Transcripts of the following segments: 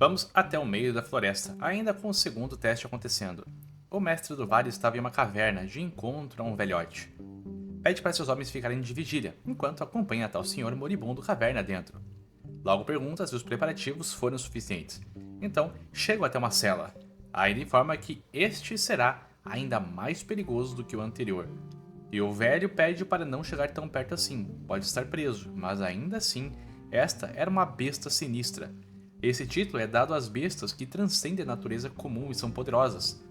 Vamos até o meio da floresta, ainda com o segundo teste acontecendo. O mestre do vale estava em uma caverna de encontro a um velhote. Pede para seus homens ficarem de vigília, enquanto acompanha tal senhor moribundo caverna dentro. Logo pergunta se os preparativos foram suficientes. Então, chegam até uma cela. Aí ele informa que este será ainda mais perigoso do que o anterior. E o velho pede para não chegar tão perto assim, pode estar preso, mas ainda assim, esta era uma besta sinistra. Esse título é dado às bestas que transcendem a natureza comum e são poderosas.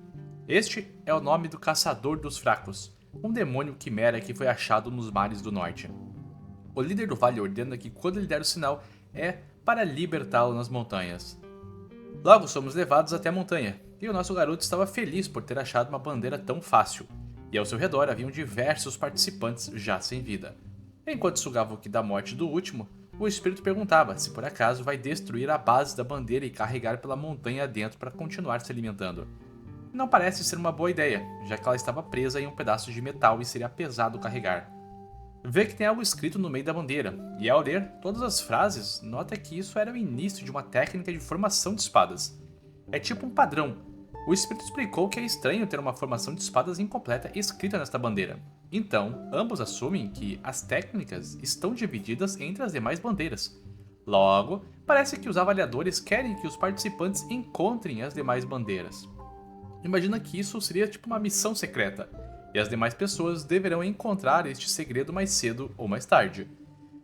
Este é o nome do Caçador dos Fracos, um demônio quimera que foi achado nos mares do norte. O líder do vale ordena que quando ele der o sinal, é para libertá-lo nas montanhas. Logo somos levados até a montanha, e o nosso garoto estava feliz por ter achado uma bandeira tão fácil, e ao seu redor haviam diversos participantes já sem vida. Enquanto sugava o que da morte do último, o espírito perguntava se por acaso vai destruir a base da bandeira e carregar pela montanha adentro para continuar se alimentando. Não parece ser uma boa ideia, já que ela estava presa em um pedaço de metal e seria pesado carregar. Vê que tem algo escrito no meio da bandeira, e ao ler todas as frases, nota que isso era o início de uma técnica de formação de espadas. É tipo um padrão. O espírito explicou que é estranho ter uma formação de espadas incompleta escrita nesta bandeira. Então, ambos assumem que as técnicas estão divididas entre as demais bandeiras. Logo, parece que os avaliadores querem que os participantes encontrem as demais bandeiras. Imagina que isso seria tipo uma missão secreta, e as demais pessoas deverão encontrar este segredo mais cedo ou mais tarde.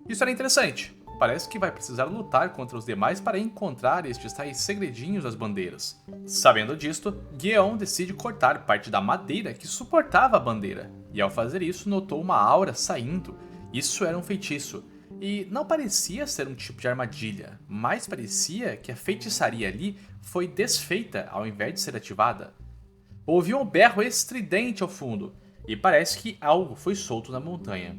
Isso era interessante. Parece que vai precisar lutar contra os demais para encontrar estes tais segredinhos das bandeiras. Sabendo disto, Gueon decide cortar parte da madeira que suportava a bandeira, e ao fazer isso notou uma aura saindo. Isso era um feitiço, e não parecia ser um tipo de armadilha, mas parecia que a feitiçaria ali foi desfeita ao invés de ser ativada. Ouviu um berro estridente ao fundo, e parece que algo foi solto na montanha.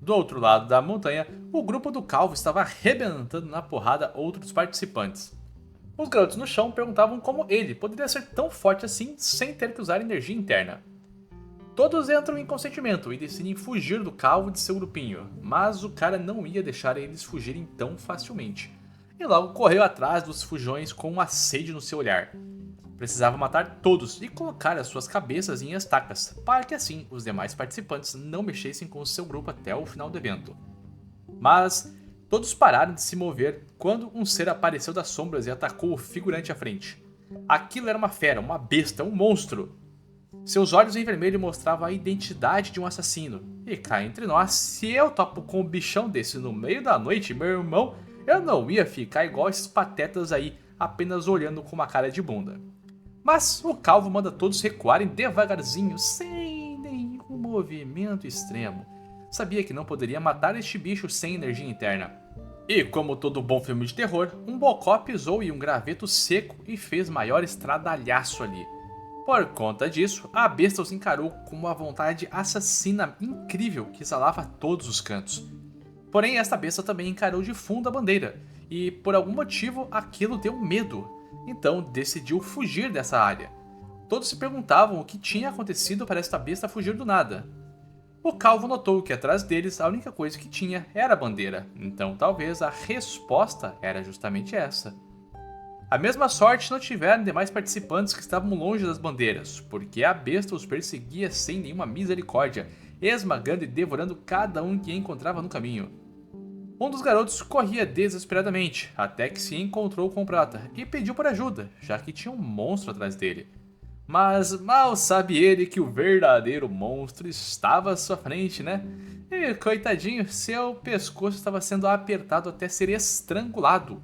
Do outro lado da montanha, o grupo do calvo estava arrebentando na porrada outros participantes. Os garotos no chão perguntavam como ele poderia ser tão forte assim sem ter que usar energia interna. Todos entram em consentimento e decidem fugir do calvo de seu grupinho, mas o cara não ia deixar eles fugirem tão facilmente. E logo correu atrás dos fujões com uma sede no seu olhar. Precisava matar todos e colocar as suas cabeças em estacas, para que assim os demais participantes não mexessem com o seu grupo até o final do evento. Mas todos pararam de se mover quando um ser apareceu das sombras e atacou o figurante à frente. Aquilo era uma fera, uma besta, um monstro. Seus olhos em vermelho mostravam a identidade de um assassino. E cá entre nós, se eu topo com um bichão desse no meio da noite, meu irmão, eu não ia ficar igual esses patetas aí, apenas olhando com uma cara de bunda. Mas o calvo manda todos recuarem devagarzinho, sem nenhum movimento extremo. Sabia que não poderia matar este bicho sem energia interna. E como todo bom filme de terror, um bocó pisou em um graveto seco e fez maior estradalhaço ali. Por conta disso, a besta os encarou com uma vontade assassina incrível que exalava a todos os cantos. Porém, esta besta também encarou de fundo a bandeira, e por algum motivo aquilo deu medo. Então decidiu fugir dessa área. Todos se perguntavam o que tinha acontecido para esta besta fugir do nada. O calvo notou que atrás deles a única coisa que tinha era a bandeira, então talvez a resposta era justamente essa. A mesma sorte não tiveram demais participantes que estavam longe das bandeiras, porque a besta os perseguia sem nenhuma misericórdia, esmagando e devorando cada um que encontrava no caminho. Um dos garotos corria desesperadamente, até que se encontrou com o Prata e pediu por ajuda, já que tinha um monstro atrás dele. Mas mal sabe ele que o verdadeiro monstro estava à sua frente, né? E coitadinho, seu pescoço estava sendo apertado até ser estrangulado.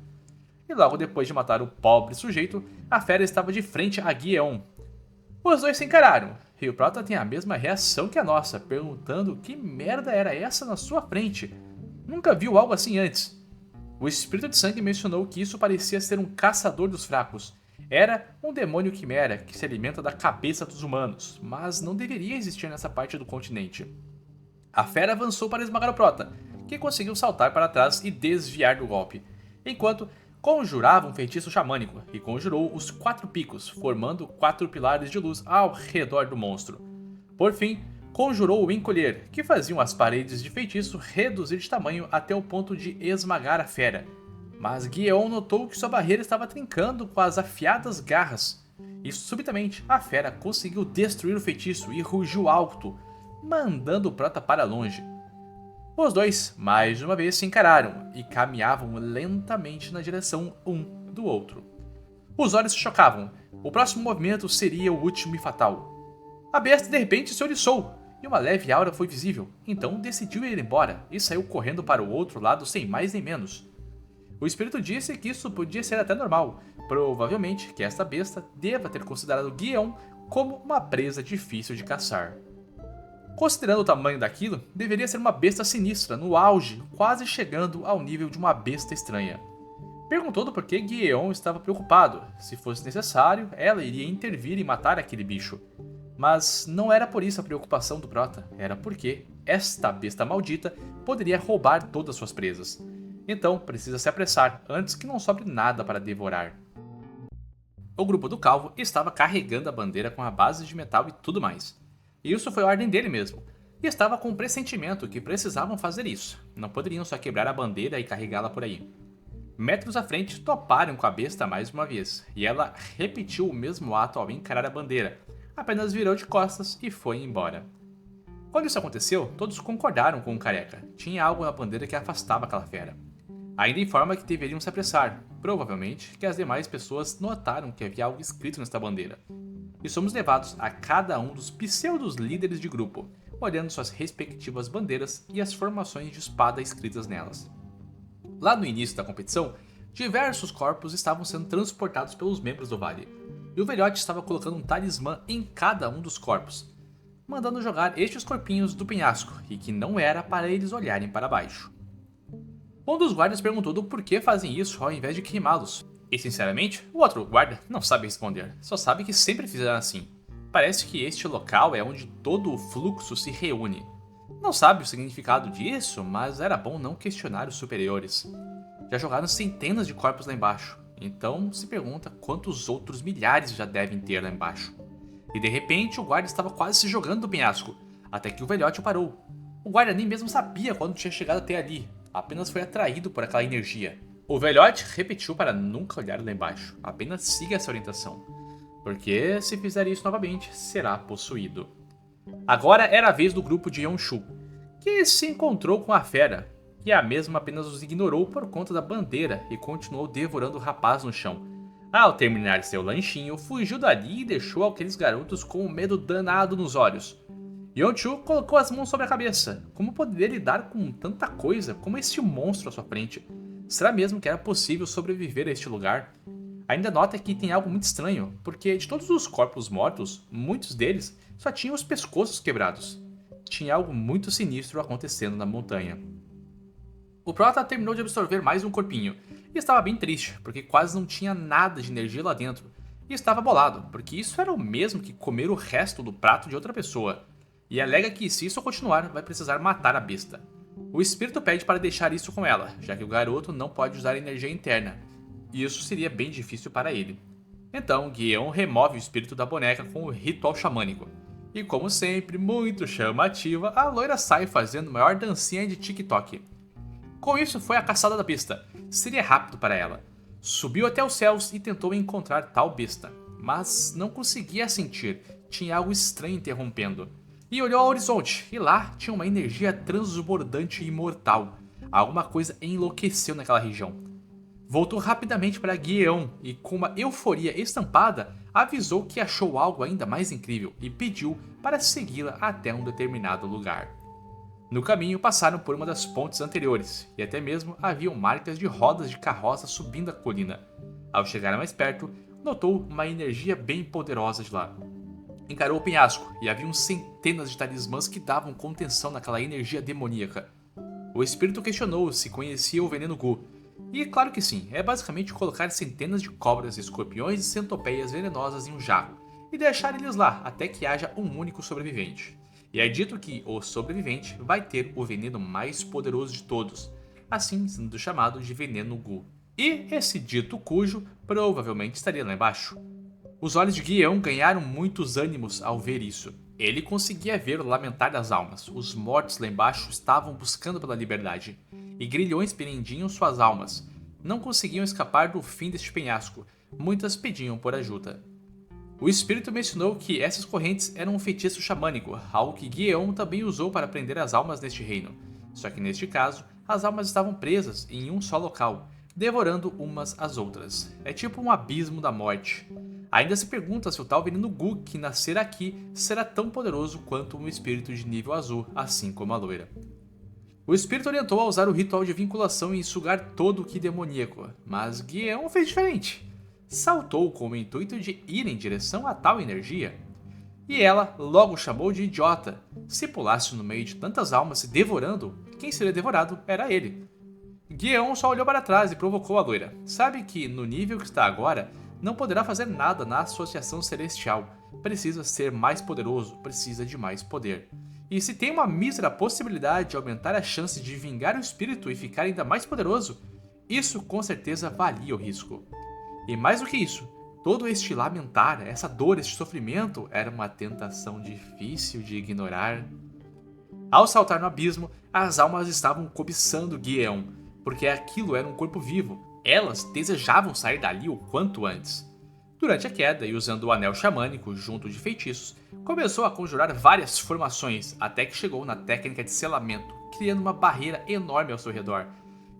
E logo depois de matar o pobre sujeito, a fera estava de frente a Guion. Os dois se encararam, e o Prata tem a mesma reação que a nossa, perguntando que merda era essa na sua frente. Nunca viu algo assim antes. O espírito de sangue mencionou que isso parecia ser um caçador dos fracos. Era um demônio quimera que se alimenta da cabeça dos humanos, mas não deveria existir nessa parte do continente. A fera avançou para esmagar o Prota, que conseguiu saltar para trás e desviar do golpe, enquanto conjurava um feitiço xamânico e conjurou os 4 picos, formando 4 pilares de luz ao redor do monstro. Por fim, conjurou o encolher, que faziam as paredes de feitiço reduzir de tamanho até o ponto de esmagar a fera. mas Guion notou que sua barreira estava trincando com as afiadas garras. E subitamente, a fera conseguiu destruir o feitiço e rugiu alto, mandando o Prota para longe. Os dois, mais uma vez, se encararam e caminhavam lentamente na direção um do outro. Os olhos se chocavam. O próximo movimento seria o último e fatal. A besta de repente se oriçou, e uma leve aura foi visível, então decidiu ir embora e saiu correndo para o outro lado sem mais nem menos. O espírito disse que isso podia ser até normal, provavelmente que esta besta deva ter considerado Guion como uma presa difícil de caçar. Considerando o tamanho daquilo, deveria ser uma besta sinistra, no auge, quase chegando ao nível de uma besta estranha. Perguntou do porquê Guion estava preocupado. Se fosse necessário, ela iria intervir e matar aquele bicho. Mas não era por isso a preocupação do Prota, era porque esta besta maldita poderia roubar todas suas presas. Então precisa se apressar antes que não sobre nada para devorar. O grupo do Calvo estava carregando a bandeira com a base de metal e tudo mais. Isso foi ordem dele mesmo. E estava com o pressentimento que precisavam fazer isso. Não poderiam só quebrar a bandeira e carregá-la por aí. Metros à frente, toparam com a besta mais uma vez, e ela repetiu o mesmo ato ao encarar a bandeira, apenas virou de costas e foi embora. Quando isso aconteceu, todos concordaram com o careca. Tinha algo na bandeira que afastava aquela fera. Ainda informa que deveriam se apressar, provavelmente que as demais pessoas notaram que havia algo escrito nesta bandeira. E somos levados a cada um dos pseudos líderes de grupo, olhando suas respectivas bandeiras e as formações de espada escritas nelas. Lá no início da competição, diversos corpos estavam sendo transportados pelos membros do vale, e o velhote estava colocando um talismã em cada um dos corpos, mandando jogar estes corpinhos do penhasco, e que não era para eles olharem para baixo. Um dos guardas perguntou do porquê fazem isso ao invés de queimá-los, e sinceramente, o outro guarda não sabe responder, só sabe que sempre fizeram assim. Parece que este local é onde todo o fluxo se reúne. Não sabe o significado disso, mas era bom não questionar os superiores. Já jogaram centenas de corpos lá embaixo, então se pergunta quantos outros milhares já devem ter lá embaixo. E de repente o guarda estava quase se jogando do penhasco, até que o velhote o parou. O guarda nem mesmo sabia quando tinha chegado até ali, apenas foi atraído por aquela energia. O velhote repetiu para nunca olhar lá embaixo, apenas siga essa orientação, porque se fizer isso novamente, será possuído. Agora era a vez do grupo de Yonshu, que se encontrou com a fera, e a mesma apenas os ignorou por conta da bandeira e continuou devorando o rapaz no chão. Ao terminar seu lanchinho, fugiu dali e deixou aqueles garotos com um medo danado nos olhos. Yonshu colocou as mãos sobre a cabeça. Como poderia lidar com tanta coisa como este monstro à sua frente? Será mesmo que era possível sobreviver a este lugar? Ainda nota que tem algo muito estranho, porque de todos os corpos mortos, muitos deles só tinham os pescoços quebrados. Tinha algo muito sinistro acontecendo na montanha. O Prota terminou de absorver mais um corpinho, e estava bem triste, porque quase não tinha nada de energia lá dentro. E estava bolado, porque isso era o mesmo que comer o resto do prato de outra pessoa. E alega que se isso continuar, vai precisar matar a besta. O espírito pede para deixar isso com ela, já que o garoto não pode usar energia interna, e isso seria bem difícil para ele. Então, Guion remove o espírito da boneca com o ritual xamânico. E como sempre, muito chamativa, a loira sai fazendo a maior dancinha de TikTok. Com isso, foi a caçada da besta. Seria rápido para ela. Subiu até os céus e tentou encontrar tal besta, mas não conseguia sentir, tinha algo estranho interrompendo. E olhou ao horizonte, e lá tinha uma energia transbordante e imortal. Alguma coisa enlouqueceu naquela região. Voltou rapidamente para Guion e, com uma euforia estampada, avisou que achou algo ainda mais incrível e pediu para segui-la até um determinado lugar. No caminho passaram por uma das pontes anteriores, e até mesmo haviam marcas de rodas de carroça subindo a colina. Ao chegar mais perto, notou uma energia bem poderosa de lá. Encarou o penhasco, e haviam centenas de talismãs que davam contenção naquela energia demoníaca. O espírito questionou se conhecia o veneno Gu, e claro que sim, é basicamente colocar centenas de cobras, escorpiões e centopeias venenosas em um jarro, e deixar eles lá até que haja um único sobrevivente. E é dito que o sobrevivente vai ter o veneno mais poderoso de todos, assim sendo chamado de veneno Gu. E esse dito cujo provavelmente estaria lá embaixo. Os olhos de Guion ganharam muitos ânimos ao ver isso. Ele conseguia ver o lamentar das almas. Os mortos lá embaixo estavam buscando pela liberdade, e grilhões prendiam suas almas. não conseguiam escapar do fim deste penhasco. Muitas pediam por ajuda. O espírito mencionou que essas correntes eram um feitiço xamânico, algo que Guion também usou para prender as almas neste reino. Só que neste caso, as almas estavam presas em um só local, devorando umas às outras. É tipo um abismo da morte. Ainda se pergunta se o tal veneno Gu que nascer aqui será tão poderoso quanto um espírito de nível azul, assim como a loira. O espírito orientou a usar o ritual de vinculação e sugar todo o que demoníaco, mas Guion fez diferente. Saltou com o intuito de ir em direção a tal energia. E ela logo chamou de idiota. Se pulasse no meio de tantas almas se devorando, quem seria devorado era ele. Guion só olhou para trás e provocou a loira. Sabe que, no nível que está agora, não poderá fazer nada na Associação Celestial. Precisa ser mais poderoso, precisa de mais poder. E se tem uma mísera possibilidade de aumentar a chance de vingar o espírito e ficar ainda mais poderoso, isso com certeza valia o risco. E mais do que isso, todo este lamentar, essa dor, este sofrimento, era uma tentação difícil de ignorar. Ao saltar no abismo, as almas estavam cobiçando Guion, porque aquilo era um corpo vivo. Elas desejavam sair dali o quanto antes. Durante a queda e usando o anel xamânico junto de feitiços, começou a conjurar várias formações, até que chegou na técnica de selamento, criando uma barreira enorme ao seu redor.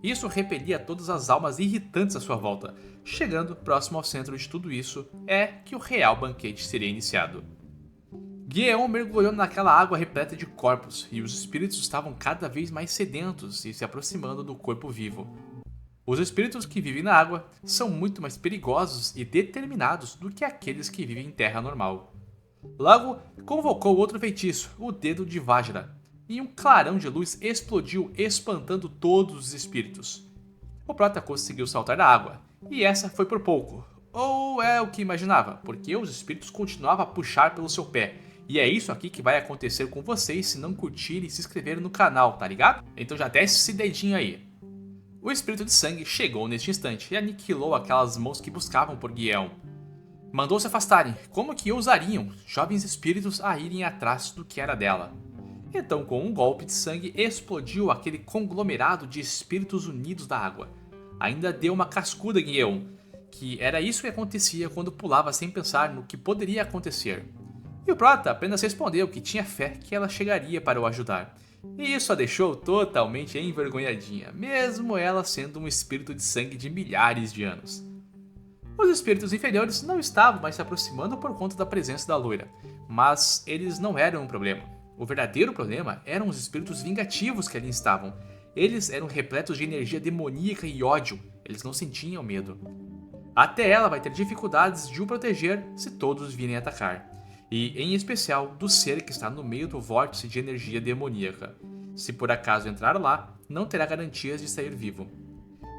Isso repelia todas as almas irritantes à sua volta. Chegando próximo ao centro de tudo isso, é que o real banquete seria iniciado. Guion mergulhou naquela água repleta de corpos, e os espíritos estavam cada vez mais sedentos e se aproximando do corpo vivo. Os espíritos que vivem na água são muito mais perigosos e determinados do que aqueles que vivem em terra normal. Logo, convocou outro feitiço, o Dedo de Vajra, e um clarão de luz explodiu, espantando todos os espíritos. O prota conseguiu saltar da água, e essa foi por pouco. Ou é o que imaginava, porque os espíritos continuavam a puxar pelo seu pé. E é isso aqui que vai acontecer com vocês se não curtirem e se inscreverem no canal, tá ligado? Então já desce esse dedinho aí. O espírito de sangue chegou neste instante e aniquilou aquelas mãos que buscavam por Guion. Mandou se afastarem, como que ousariam jovens espíritos a irem atrás do que era dela. Então, com um golpe de sangue, explodiu aquele conglomerado de espíritos unidos da água. Ainda deu uma cascuda em Guion, que era isso que acontecia quando pulava sem pensar no que poderia acontecer. E o prota apenas respondeu que tinha fé que ela chegaria para o ajudar. E isso a deixou totalmente envergonhadinha, mesmo ela sendo um espírito de sangue de milhares de anos. Os espíritos inferiores não estavam mais se aproximando por conta da presença da loira, mas eles não eram um problema. O verdadeiro problema eram os espíritos vingativos que ali estavam. Eles eram repletos de energia demoníaca e ódio, eles não sentiam medo. Até ela vai ter dificuldades de o proteger se todos virem atacar. E, em especial, do ser que está no meio do vórtice de energia demoníaca. Se por acaso entrar lá, não terá garantias de sair vivo.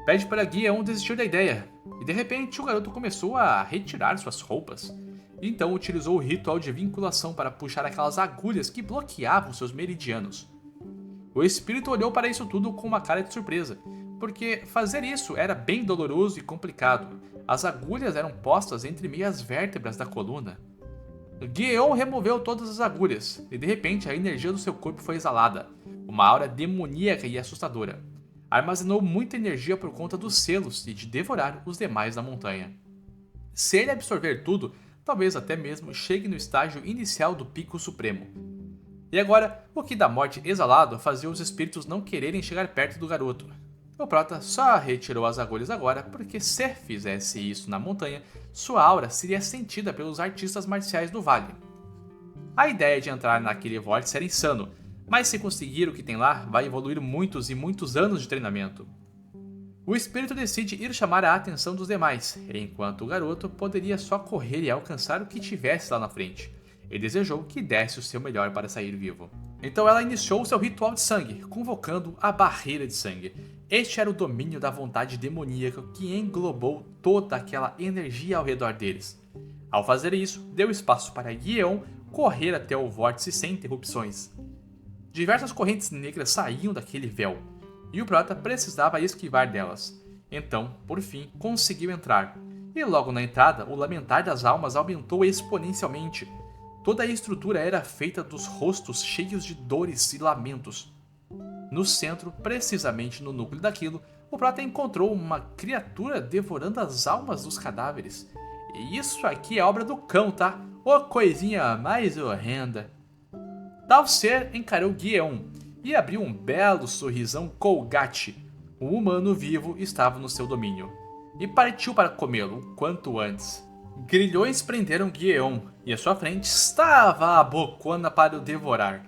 Pede para Guion desistir da ideia, e de repente o garoto começou a retirar suas roupas. Então utilizou o ritual de vinculação para puxar aquelas agulhas que bloqueavam seus meridianos. O espírito olhou para isso tudo com uma cara de surpresa, porque fazer isso era bem doloroso e complicado. As agulhas eram postas entre meias vértebras da coluna. Guion removeu todas as agulhas, e de repente a energia do seu corpo foi exalada, uma aura demoníaca e assustadora. Armazenou muita energia por conta dos selos e de devorar os demais da montanha. Se ele absorver tudo, talvez até mesmo chegue no estágio inicial do Pico Supremo. E agora, o Ki da Morte exalado fazia os espíritos não quererem chegar perto do garoto. O prota só retirou as agulhas agora porque se fizesse isso na montanha, sua aura seria sentida pelos artistas marciais do vale. A ideia de entrar naquele vórtice era insano, mas se conseguir o que tem lá, vai evoluir muitos e muitos anos de treinamento. O espírito decide ir chamar a atenção dos demais, enquanto o garoto poderia só correr e alcançar o que tivesse lá na frente. Ele desejou que desse o seu melhor para sair vivo. Então ela iniciou seu ritual de sangue, convocando a barreira de sangue. Este era o domínio da vontade demoníaca que englobou toda aquela energia ao redor deles. Ao fazer isso, deu espaço para Guion correr até o vórtice sem interrupções. Diversas correntes negras saíam daquele véu, e o prota precisava esquivar delas. Então, por fim, conseguiu entrar. E logo na entrada, o lamentar das almas aumentou exponencialmente. Toda a estrutura era feita dos rostos cheios de dores e lamentos. No centro, precisamente no núcleo daquilo, o Prota encontrou uma criatura devorando as almas dos cadáveres. E isso aqui é obra do cão, tá? Ô coisinha mais horrenda. Tal ser encarou Guion e abriu um belo sorrisão colgate. Um humano vivo estava no seu domínio, e partiu para comê-lo o quanto antes. Grilhões prenderam Guion, e à sua frente estava a bocona para o devorar.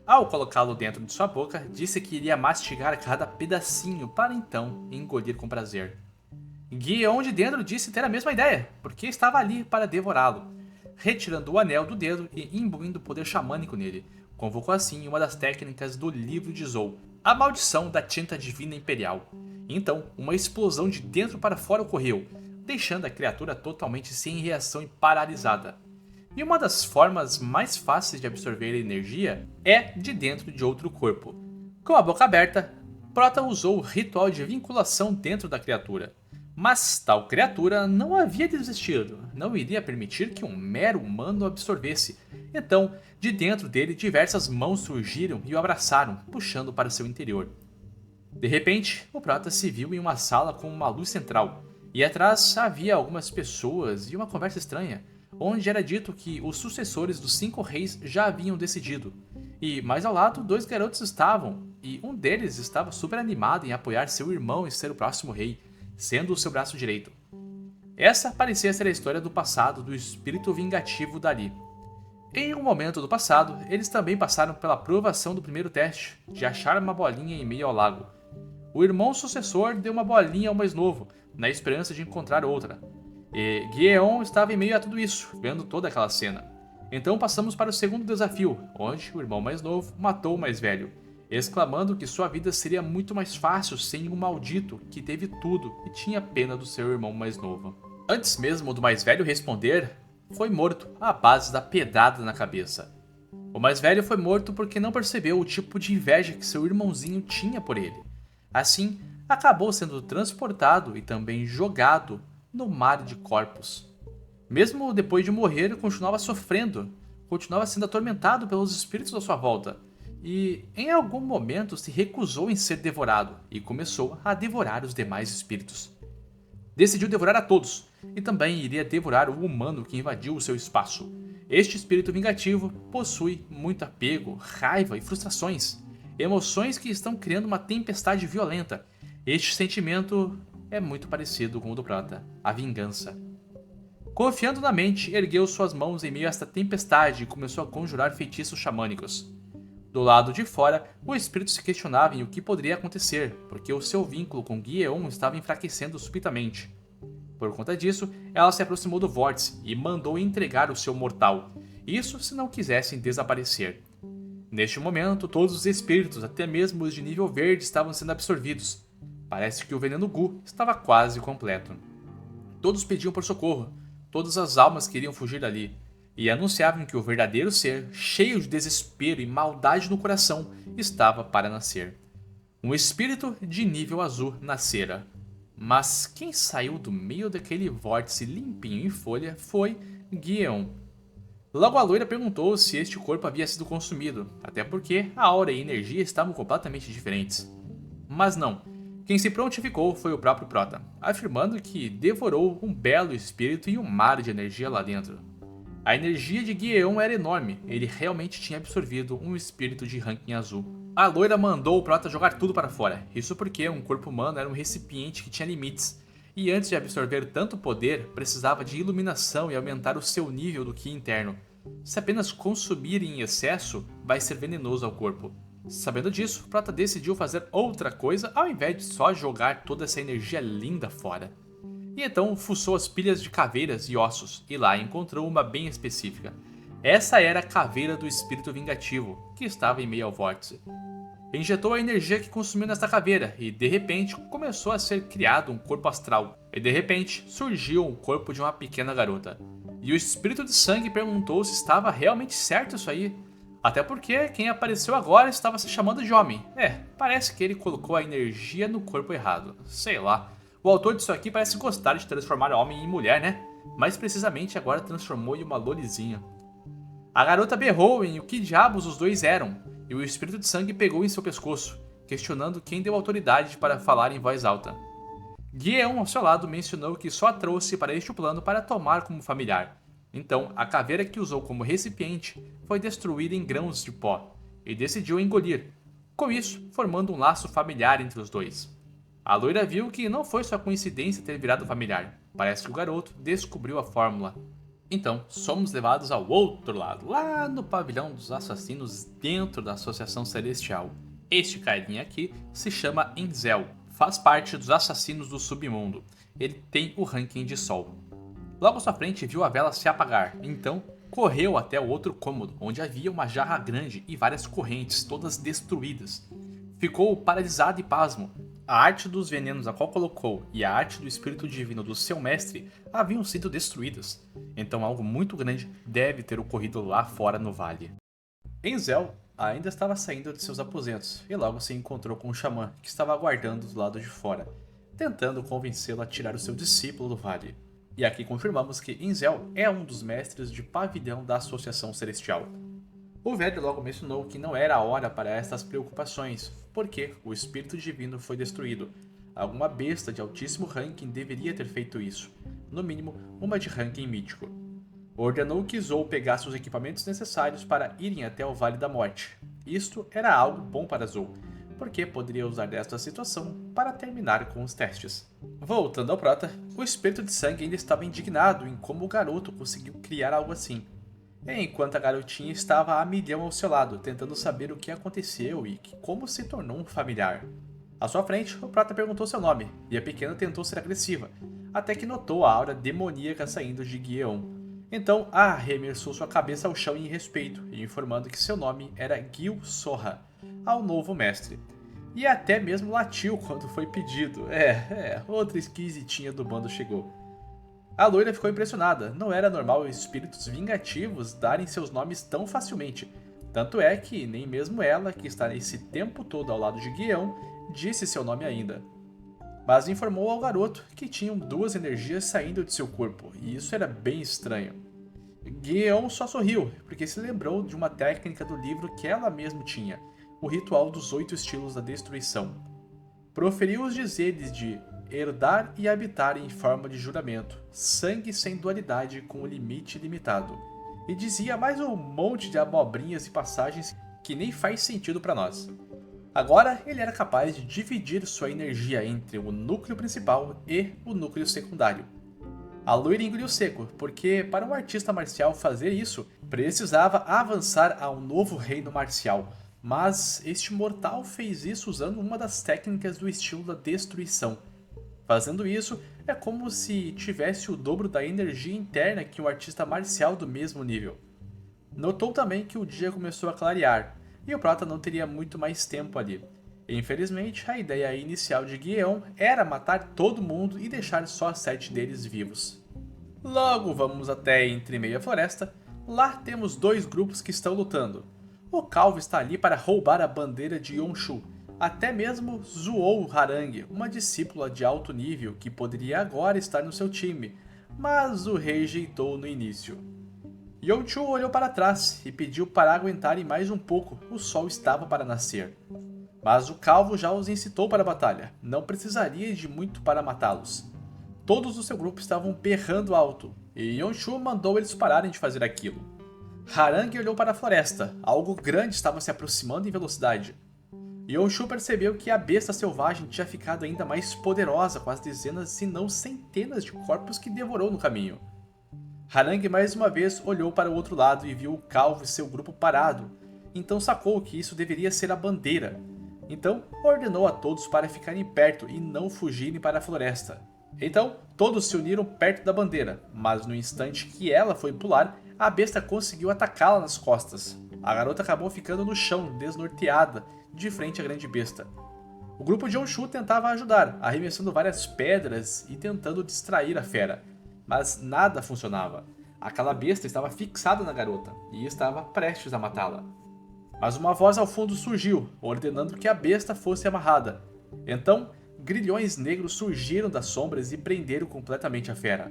Ao colocá-lo dentro de sua boca, disse que iria mastigar cada pedacinho para então engolir com prazer. Guion de dentro disse ter a mesma ideia, porque estava ali para devorá-lo. Retirando o anel do dedo e imbuindo o poder xamânico nele, convocou assim uma das técnicas do livro de Zou, a maldição da tinta divina imperial. Então, uma explosão de dentro para fora ocorreu, deixando a criatura totalmente sem reação e paralisada. E uma das formas mais fáceis de absorver a energia é de dentro de outro corpo. Com a boca aberta, Prota usou o ritual de vinculação dentro da criatura. Mas tal criatura não havia desistido, não iria permitir que um mero humano o absorvesse. Então, de dentro dele, diversas mãos surgiram e o abraçaram, puxando para seu interior. De repente, o Prota se viu em uma sala com uma luz central, e atrás havia algumas pessoas e uma conversa estranha, onde era dito que os sucessores dos 5 reis já haviam decidido. E mais ao lado, 2 garotos estavam, e um deles estava super animado em apoiar seu irmão e ser o próximo rei, sendo o seu braço direito. Essa parecia ser a história do passado do espírito vingativo Dali. Em um momento do passado, eles também passaram pela provação do primeiro teste, de achar uma bolinha em meio ao lago. O irmão sucessor deu uma bolinha ao mais novo, na esperança de encontrar outra. E Guion estava em meio a tudo isso, vendo toda aquela cena. Então passamos para o segundo desafio, onde o irmão mais novo matou o mais velho, exclamando que sua vida seria muito mais fácil sem um maldito que teve tudo e tinha pena do seu irmão mais novo. Antes mesmo do mais velho responder, foi morto à base da pedrada na cabeça. O mais velho foi morto porque não percebeu o tipo de inveja que seu irmãozinho tinha por ele. Assim, acabou sendo transportado e também jogado no mar de corpos. Mesmo depois de morrer, continuava sofrendo, continuava sendo atormentado pelos espíritos à sua volta. E em algum momento se recusou em ser devorado e começou a devorar os demais espíritos. Decidiu devorar a todos e também iria devorar o humano que invadiu o seu espaço. Este espírito vingativo possui muito apego, raiva e frustrações, emoções que estão criando uma tempestade violenta. Este sentimento é muito parecido com o do Prota, a vingança. Confiando na mente, ergueu suas mãos em meio a esta tempestade e começou a conjurar feitiços xamânicos. Do lado de fora, o espírito se questionava em o que poderia acontecer, porque o seu vínculo com Guion estava enfraquecendo subitamente. Por conta disso, ela se aproximou do vórtice e mandou entregar o seu mortal, isso se não quisessem desaparecer. Neste momento, todos os espíritos, até mesmo os de nível verde, estavam sendo absorvidos. Parece que o veneno Gu estava quase completo. Todos pediam por socorro, todas as almas queriam fugir dali, e anunciavam que o verdadeiro ser, cheio de desespero e maldade no coração, estava para nascer. Um espírito de nível azul nascera. Mas quem saiu do meio daquele vórtice limpinho em folha foi Guion. Logo a loira perguntou se este corpo havia sido consumido, até porque a aura e a energia estavam completamente diferentes. Mas não, quem se prontificou foi o próprio Prota, afirmando que devorou um belo espírito e um mar de energia lá dentro. A energia de Guion era enorme, ele realmente tinha absorvido um espírito de ranking azul. A loira mandou o Prota jogar tudo para fora, isso porque um corpo humano era um recipiente que tinha limites, e antes de absorver tanto poder, precisava de iluminação e aumentar o seu nível do ki interno. Se apenas consumir em excesso, vai ser venenoso ao corpo. Sabendo disso, Prota decidiu fazer outra coisa ao invés de só jogar toda essa energia linda fora. E então fuçou as pilhas de caveiras e ossos, e lá encontrou uma bem específica. Essa era a caveira do espírito vingativo, que estava em meio ao vórtice. Injetou a energia que consumiu nesta caveira, e de repente começou a ser criado um corpo astral. E de repente surgiu o corpo de uma pequena garota. E o espírito de sangue perguntou se estava realmente certo isso aí. Até porque quem apareceu agora estava se chamando de homem. Parece que ele colocou a energia no corpo errado. Sei lá. O autor disso aqui parece gostar de transformar homem em mulher, né? Mais precisamente agora transformou em uma lolizinha. A garota berrou em o que diabos os dois eram, e o espírito de sangue pegou em seu pescoço, questionando quem deu autoridade para falar em voz alta. Guion, ao seu lado, mencionou que só a trouxe para este plano para tomar como familiar. Então, a caveira que usou como recipiente foi destruída em grãos de pó, e decidiu engolir, com isso formando um laço familiar entre os dois. A loira viu que não foi só coincidência ter virado familiar, parece que o garoto descobriu a fórmula. Então, somos levados ao outro lado, lá no pavilhão dos assassinos dentro da Associação Celestial. Este carinha aqui se chama Enzel, faz parte dos assassinos do submundo. Ele tem o ranking de sol. Logo à sua frente viu a vela se apagar, então correu até o outro cômodo, onde havia uma jarra grande e várias correntes, todas destruídas. Ficou paralisado e pasmo. A arte dos venenos a qual colocou e a arte do espírito divino do seu mestre haviam sido destruídas. Então algo muito grande deve ter ocorrido lá fora no vale. Enzel ainda estava saindo de seus aposentos e logo se encontrou com o xamã que estava aguardando do lado de fora, tentando convencê-lo a tirar o seu discípulo do vale. E aqui confirmamos que Enzel é um dos mestres de pavilhão da Associação Celestial. O velho logo mencionou que não era a hora para estas preocupações, porque o espírito divino foi destruído. Alguma besta de altíssimo ranking deveria ter feito isso, no mínimo uma de ranking mítico. Ordenou que Zou pegasse os equipamentos necessários para irem até o Vale da Morte. Isto era algo bom para Zou, porque poderia usar desta situação para terminar com os testes. Voltando ao Prota, o espírito de sangue ainda estava indignado em como o garoto conseguiu criar algo assim. Enquanto a garotinha estava a milhão ao seu lado, tentando saber o que aconteceu e como se tornou um familiar. À sua frente, o Prata perguntou seu nome, e a pequena tentou ser agressiva, até que notou a aura demoníaca saindo de Guion. Então, arremessou sua cabeça ao chão em respeito, e informando que seu nome era Gil Sorra, ao novo mestre. E até mesmo latiu quando foi pedido. Outra esquisitinha do bando chegou. A loira ficou impressionada, não era normal espíritos vingativos darem seus nomes tão facilmente. Tanto é que nem mesmo ela, que está esse tempo todo ao lado de Guion, disse seu nome ainda. Mas informou ao garoto que tinham duas energias saindo de seu corpo, e isso era bem estranho. Guion só sorriu, porque se lembrou de uma técnica do livro que ela mesma tinha, o ritual dos 8 estilos da destruição. Proferiu os dizeres de herdar e habitar em forma de juramento, sangue sem dualidade com limite limitado. E dizia mais um monte de abobrinhas e passagens que nem faz sentido para nós. Agora ele era capaz de dividir sua energia entre o núcleo principal e o núcleo secundário. A loira engoliu seco, porque para um artista marcial fazer isso, precisava avançar a um novo reino marcial. Mas este mortal fez isso usando uma das técnicas do estilo da destruição. Fazendo isso, é como se tivesse o dobro da energia interna que um artista marcial do mesmo nível. Notou também que o dia começou a clarear, e o Prota não teria muito mais tempo ali. Infelizmente, a ideia inicial de Guion era matar todo mundo e deixar só 7 deles vivos. Logo vamos até Entre Meia Floresta. Lá temos 2 grupos que estão lutando. O Calvo está ali para roubar a bandeira de Yonshu. Até mesmo zoou Harang, uma discípula de alto nível que poderia agora estar no seu time, mas o rejeitou no início. Yonchu olhou para trás e pediu para aguentarem mais um pouco, o sol estava para nascer. Mas o Calvo já os incitou para a batalha, não precisaria de muito para matá-los. Todos do seu grupo estavam berrando alto, e Yonchu mandou eles pararem de fazer aquilo. Harang olhou para a floresta, algo grande estava se aproximando em velocidade. Yonshu percebeu que a besta selvagem tinha ficado ainda mais poderosa com as dezenas se não centenas de corpos que devorou no caminho. Harang mais uma vez olhou para o outro lado e viu o Calvo e seu grupo parado, então sacou que isso deveria ser a bandeira. Então ordenou a todos para ficarem perto e não fugirem para a floresta. Então todos se uniram perto da bandeira, mas no instante que ela foi pular, a besta conseguiu atacá-la nas costas. A garota acabou ficando no chão, desnorteada, de frente à grande besta. O grupo de Yonshu tentava ajudar, arremessando várias pedras e tentando distrair a fera, mas nada funcionava. Aquela besta estava fixada na garota e estava prestes a matá-la. Mas uma voz ao fundo surgiu, ordenando que a besta fosse amarrada. Então, grilhões negros surgiram das sombras e prenderam completamente a fera.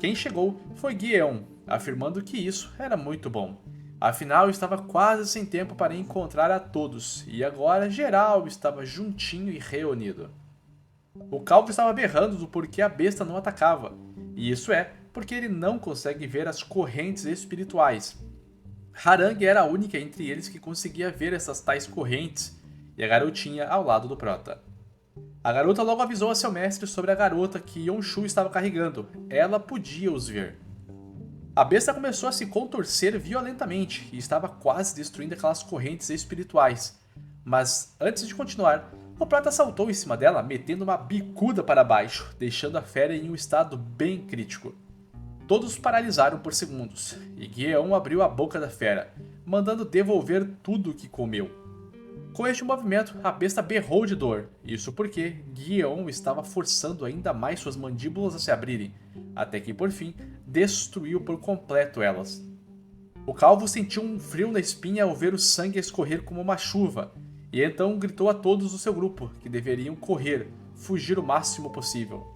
Quem chegou foi Guion, afirmando que isso era muito bom. Afinal, estava quase sem tempo para encontrar a todos, e agora geral estava juntinho e reunido. O calvo estava berrando do porquê a besta não atacava, e isso é porque ele não consegue ver as correntes espirituais. Harang era a única entre eles que conseguia ver essas tais correntes, e a garotinha ao lado do Prota. A garota logo avisou a seu mestre sobre a garota que Yonshu estava carregando. Ela podia os ver. A besta começou a se contorcer violentamente e estava quase destruindo aquelas correntes espirituais. Mas antes de continuar, o Prata saltou em cima dela, metendo uma bicuda para baixo, deixando a fera em um estado bem crítico. Todos paralisaram por segundos, e Guion abriu a boca da fera, mandando devolver tudo o que comeu. Com este movimento, a besta berrou de dor, isso porque Guion estava forçando ainda mais suas mandíbulas a se abrirem, até que por fim destruiu por completo elas. O calvo sentiu um frio na espinha ao ver o sangue escorrer como uma chuva, e então gritou a todos do seu grupo que deveriam correr, fugir o máximo possível.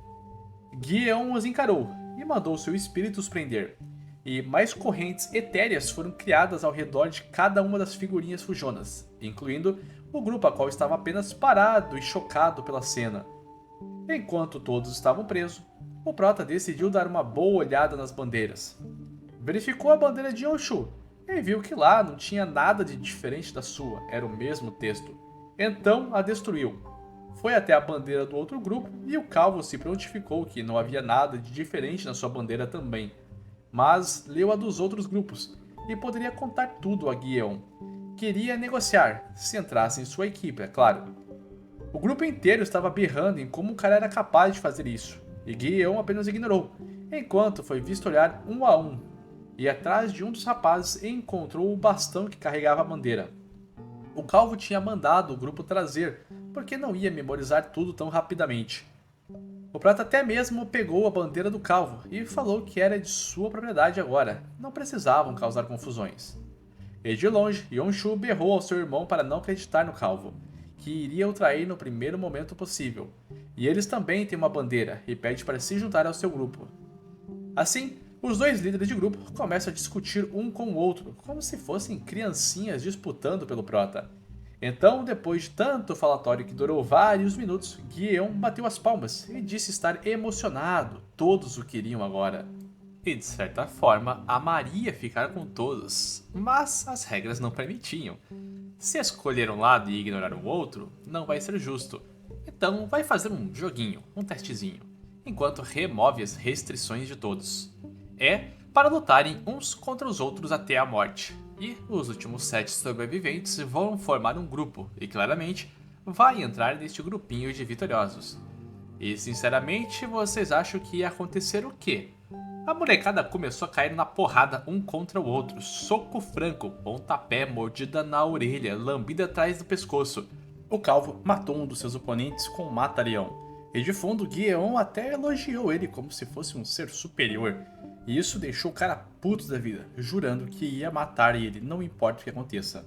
Guion os encarou e mandou seu espírito os prender, e mais correntes etéreas foram criadas ao redor de cada uma das figurinhas fujonas, incluindo o grupo a qual estava apenas parado e chocado pela cena. Enquanto todos estavam presos, o Prota decidiu dar uma boa olhada nas bandeiras. Verificou a bandeira de Yonshu e viu que lá não tinha nada de diferente da sua, era o mesmo texto. Então a destruiu. Foi até a bandeira do outro grupo e o calvo se prontificou que não havia nada de diferente na sua bandeira também, mas leu a dos outros grupos e poderia contar tudo a Guion. Queria negociar, se entrasse em sua equipe, é claro. O grupo inteiro estava berrando em como o cara era capaz de fazer isso, e Guion apenas ignorou, enquanto foi visto olhar um a um, e atrás de um dos rapazes encontrou o bastão que carregava a bandeira. O calvo tinha mandado o grupo trazer, porque não ia memorizar tudo tão rapidamente. O Prata até mesmo pegou a bandeira do calvo e falou que era de sua propriedade agora, não precisavam causar confusões. E de longe, Yonshu berrou ao seu irmão para não acreditar no calvo, que iria o trair no primeiro momento possível, e eles também têm uma bandeira e pede para se juntar ao seu grupo. Assim, os dois líderes de grupo começam a discutir um com o outro, como se fossem criancinhas disputando pelo Prota. Então, depois de tanto falatório que durou vários minutos, Guion bateu as palmas e disse estar emocionado, todos o queriam agora. E de certa forma, amaria ficar com todos, mas as regras não permitiam. Se escolher um lado e ignorar o outro, não vai ser justo. Então vai fazer um joguinho, um testezinho, enquanto remove as restrições de todos. É para lutarem uns contra os outros até a morte. E os últimos 7 sobreviventes vão formar um grupo, e claramente vai entrar neste grupinho de vitoriosos. E sinceramente, vocês acham que ia acontecer o quê? A molecada começou a cair na porrada um contra o outro, soco franco, pontapé, mordida na orelha, lambida atrás do pescoço. O calvo matou um dos seus oponentes com um mata-leão, e de fundo Guion até elogiou ele como se fosse um ser superior. E isso deixou o cara puto da vida, jurando que ia matar ele, não importa o que aconteça.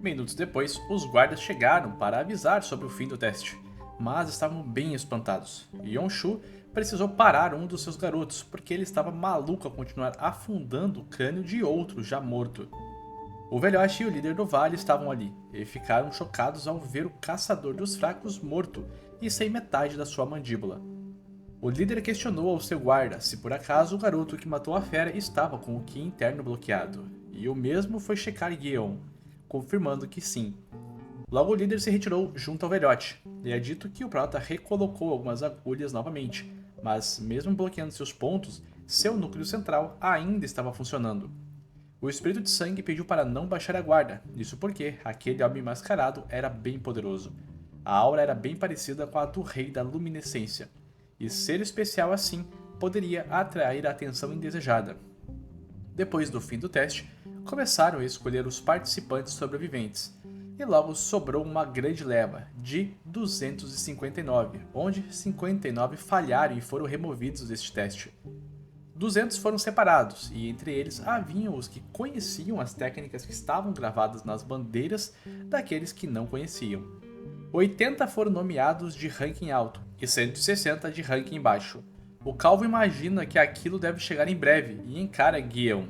Minutos depois, os guardas chegaram para avisar sobre o fim do teste, mas estavam bem espantados. Yonshu precisou parar um dos seus garotos, porque ele estava maluco a continuar afundando o crânio de outro já morto. O velhote e o líder do vale estavam ali, e ficaram chocados ao ver o caçador dos fracos morto e sem metade da sua mandíbula. O líder questionou ao seu guarda se por acaso o garoto que matou a fera estava com o ki interno bloqueado, e o mesmo foi checar Guion, confirmando que sim. Logo o líder se retirou junto ao velhote, e é dito que o Prota recolocou algumas agulhas novamente, mas mesmo bloqueando seus pontos, seu núcleo central ainda estava funcionando. O espírito de sangue pediu para não baixar a guarda, isso porque aquele homem mascarado era bem poderoso. A aura era bem parecida com a do rei da luminescência, e ser especial assim poderia atrair a atenção indesejada. Depois do fim do teste, começaram a escolher os participantes sobreviventes, e logo sobrou uma grande leva, de 259, onde 59 falharam e foram removidos deste teste. 200 foram separados, e entre eles haviam os que conheciam as técnicas que estavam gravadas nas bandeiras daqueles que não conheciam. 80 foram nomeados de ranking alto, e 160 de ranking baixo. O calvo imagina que aquilo deve chegar em breve e encara Guion.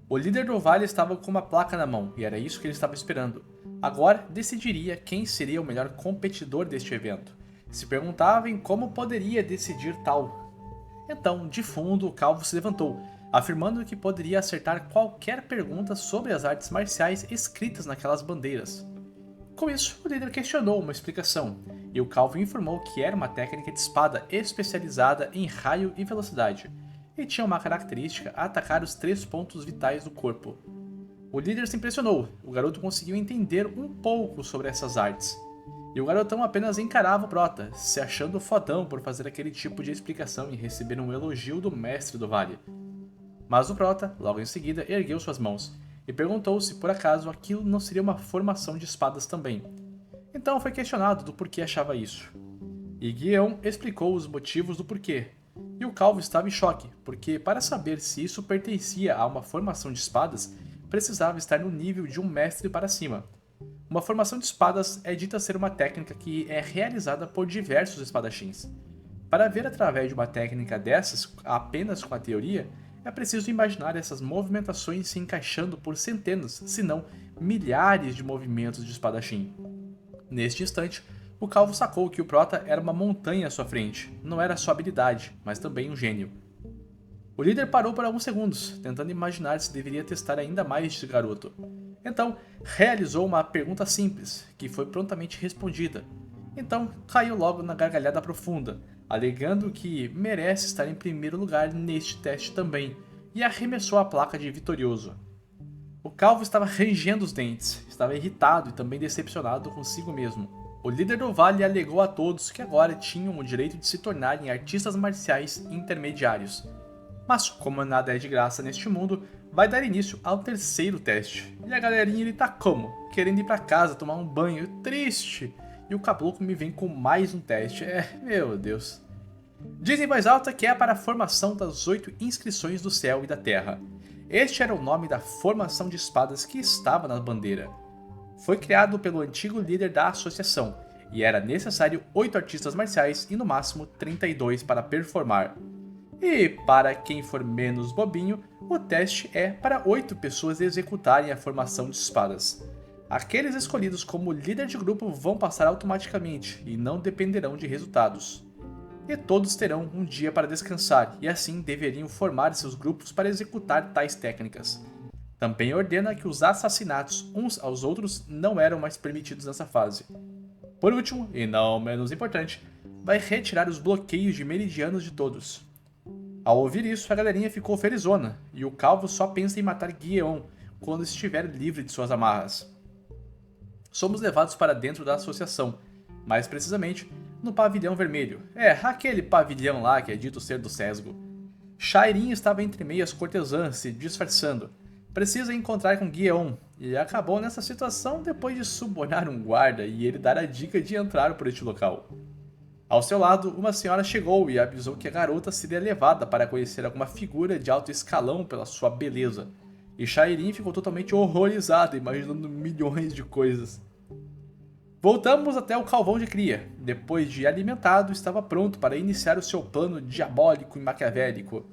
O líder do vale estava com uma placa na mão, e era isso que ele estava esperando. Agora decidiria quem seria o melhor competidor deste evento. Se perguntava em como poderia decidir tal. Então, de fundo, o calvo se levantou, afirmando que poderia acertar qualquer pergunta sobre as artes marciais escritas naquelas bandeiras. Com isso, o líder questionou uma explicação, e o calvo informou que era uma técnica de espada especializada em raio e velocidade, e tinha uma característica atacar os 3 pontos vitais do corpo. O líder se impressionou, o garoto conseguiu entender um pouco sobre essas artes. E o garotão apenas encarava o prota, se achando fodão por fazer aquele tipo de explicação e receber um elogio do mestre do vale. Mas o prota, logo em seguida, ergueu suas mãos e perguntou se por acaso aquilo não seria uma formação de espadas também. Então foi questionado do porquê achava isso. E Guião explicou os motivos do porquê. E o calvo estava em choque, porque para saber se isso pertencia a uma formação de espadas, precisava estar no nível de um mestre para cima. Uma formação de espadas é dita ser uma técnica que é realizada por diversos espadachins. Para ver através de uma técnica dessas apenas com a teoria, é preciso imaginar essas movimentações se encaixando por centenas, se não milhares de movimentos de espadachim. Neste instante, o calvo sacou que o prota era uma montanha à sua frente, não era só habilidade, mas também um gênio. O líder parou por alguns segundos, tentando imaginar se deveria testar ainda mais este garoto. Então, realizou uma pergunta simples, que foi prontamente respondida. Então, caiu logo na gargalhada profunda, alegando que merece estar em primeiro lugar neste teste também, e arremessou a placa de vitorioso. O calvo estava rangendo os dentes, estava irritado e também decepcionado consigo mesmo. O líder do vale alegou a todos que agora tinham o direito de se tornarem artistas marciais intermediários. Mas como nada é de graça neste mundo, vai dar início ao terceiro teste. E a galerinha ele tá como? Querendo ir pra casa tomar um banho, triste. E o caboclo me vem com mais um teste, meu Deus. Diz em voz alta que é para a formação das 8 inscrições do céu e da terra. Este era o nome da formação de espadas que estava na bandeira. Foi criado pelo antigo líder da associação, e era necessário 8 artistas marciais e no máximo 32 para performar. E para quem for menos bobinho, o teste é para 8 pessoas executarem a formação de espadas. Aqueles escolhidos como líder de grupo vão passar automaticamente e não dependerão de resultados. E todos terão um dia para descansar e assim deveriam formar seus grupos para executar tais técnicas. Também ordena que os assassinatos uns aos outros não eram mais permitidos nessa fase. Por último, e não menos importante, vai retirar os bloqueios de meridianos de todos. Ao ouvir isso, a galerinha ficou felizona, e o calvo só pensa em matar Guion quando estiver livre de suas amarras. Somos levados para dentro da associação, mais precisamente no pavilhão vermelho. Aquele pavilhão lá que é dito ser do Sesgo. Shairin estava entre meias cortesãs, se disfarçando. Precisa encontrar com Guion, e acabou nessa situação depois de subornar um guarda e ele dar a dica de entrar por este local. Ao seu lado, uma senhora chegou e avisou que a garota seria levada para conhecer alguma figura de alto escalão pela sua beleza. E Shairin ficou totalmente horrorizada, imaginando milhões de coisas. Voltamos até o calvão de cria. Depois de alimentado, estava pronto para iniciar o seu plano diabólico e maquiavélico.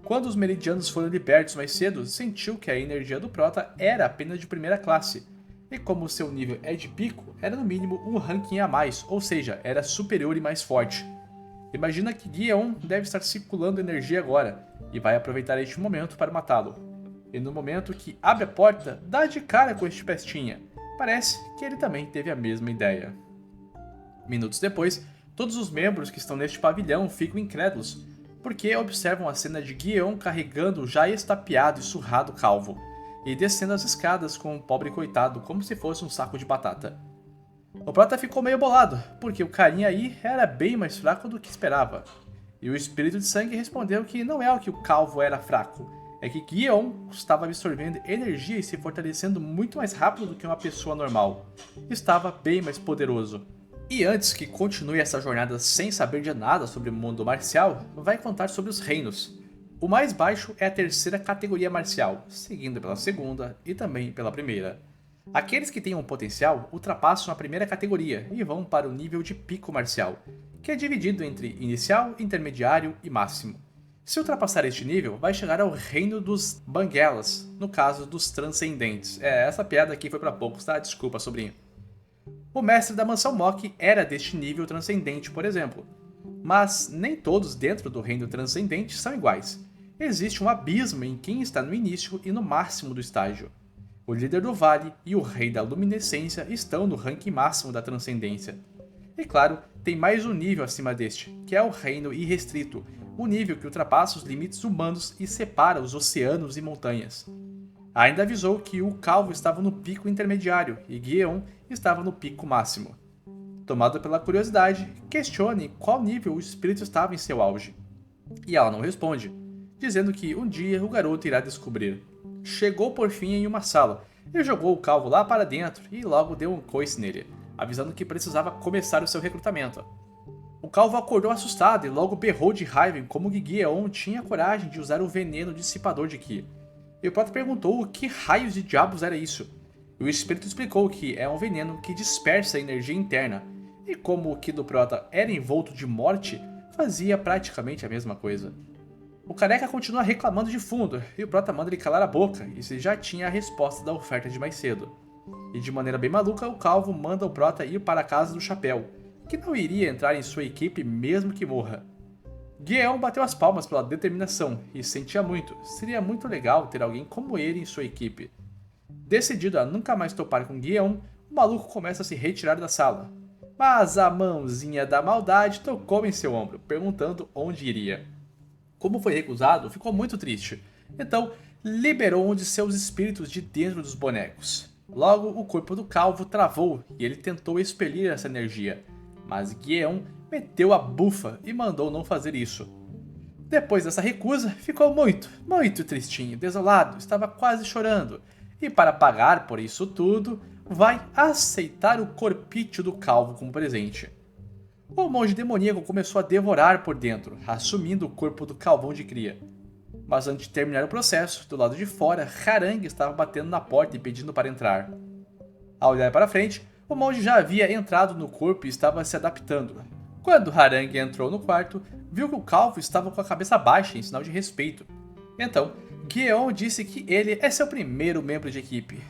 Quando os meridianos foram libertos mais cedo, sentiu que a energia do prota era apenas de primeira classe. E como seu nível é de pico, era no mínimo um ranking a mais, ou seja, era superior e mais forte. Imagina que Guion deve estar circulando energia agora, e vai aproveitar este momento para matá-lo. E no momento que abre a porta, dá de cara com este pestinha. Parece que ele também teve a mesma ideia. Minutos depois, todos os membros que estão neste pavilhão ficam incrédulos, porque observam a cena de Guion carregando o já estapeado e surrado calvo, e descendo as escadas com o pobre coitado como se fosse um saco de batata. O prota ficou meio bolado, porque o carinha aí era bem mais fraco do que esperava. E o espírito de sangue respondeu que não é o que o calvo era fraco, é que Guion estava absorvendo energia e se fortalecendo muito mais rápido do que uma pessoa normal. Estava bem mais poderoso. E antes que continue essa jornada sem saber de nada sobre o mundo marcial, vai contar sobre os reinos. O mais baixo é a terceira categoria marcial, seguindo pela segunda e também pela primeira. Aqueles que têm um potencial ultrapassam a primeira categoria e vão para o nível de pico marcial, que é dividido entre inicial, intermediário e máximo. Se ultrapassar este nível, vai chegar ao reino dos Banguelas, no caso dos Transcendentes. Essa piada aqui foi pra poucos, tá? Desculpa, sobrinho. O mestre da mansão Mok era deste nível transcendente, por exemplo. Mas nem todos dentro do reino transcendente são iguais. Existe um abismo em quem está no início e no máximo do estágio. O líder do vale e o rei da luminescência estão no ranking máximo da transcendência. E claro, tem mais um nível acima deste, que é o reino irrestrito, um nível que ultrapassa os limites humanos e separa os oceanos e montanhas. Ainda avisou que o Calvo estava no pico intermediário e Guion estava no pico máximo. Tomado pela curiosidade, questione qual nível o espírito estava em seu auge. E ela não responde, dizendo que um dia o garoto irá descobrir. Chegou por fim em uma sala e jogou o Calvo lá para dentro e logo deu um coice nele, avisando que precisava começar o seu recrutamento. O Calvo acordou assustado e logo berrou de raiva em como Guion tinha coragem de usar o veneno dissipador de Ki. E o Prota perguntou o que raios de diabos era isso. E o espírito explicou que é um veneno que dispersa a energia interna, e como o Ki do Prota era envolto de morte, fazia praticamente a mesma coisa. O careca continua reclamando de fundo, e o Prota manda ele calar a boca, e se já tinha a resposta da oferta de mais cedo. E de maneira bem maluca, o Calvo manda o Prota ir para a casa do Chapéu, que não iria entrar em sua equipe mesmo que morra. Guion bateu as palmas pela determinação e sentia muito, seria muito legal ter alguém como ele em sua equipe. Decidido a nunca mais topar com Guion, o maluco começa a se retirar da sala. Mas a mãozinha da maldade tocou em seu ombro, perguntando onde iria. Como foi recusado, ficou muito triste, então liberou um de seus espíritos de dentro dos bonecos. Logo, o corpo do Calvo travou e ele tentou expelir essa energia, mas Guion meteu a bufa e mandou não fazer isso. Depois dessa recusa, ficou muito tristinho, desolado, estava quase chorando, e para pagar por isso tudo, vai aceitar o corpício do Calvo como presente. O monge demoníaco começou a devorar por dentro, assumindo o corpo do Calvão de cria. Mas antes de terminar o processo, do lado de fora, Harang estava batendo na porta e pedindo para entrar. Ao olhar para frente, o monge já havia entrado no corpo e estava se adaptando. Quando Harang entrou no quarto, viu que o Calvo estava com a cabeça baixa em sinal de respeito. Então, Guion disse que ele é seu primeiro membro de equipe.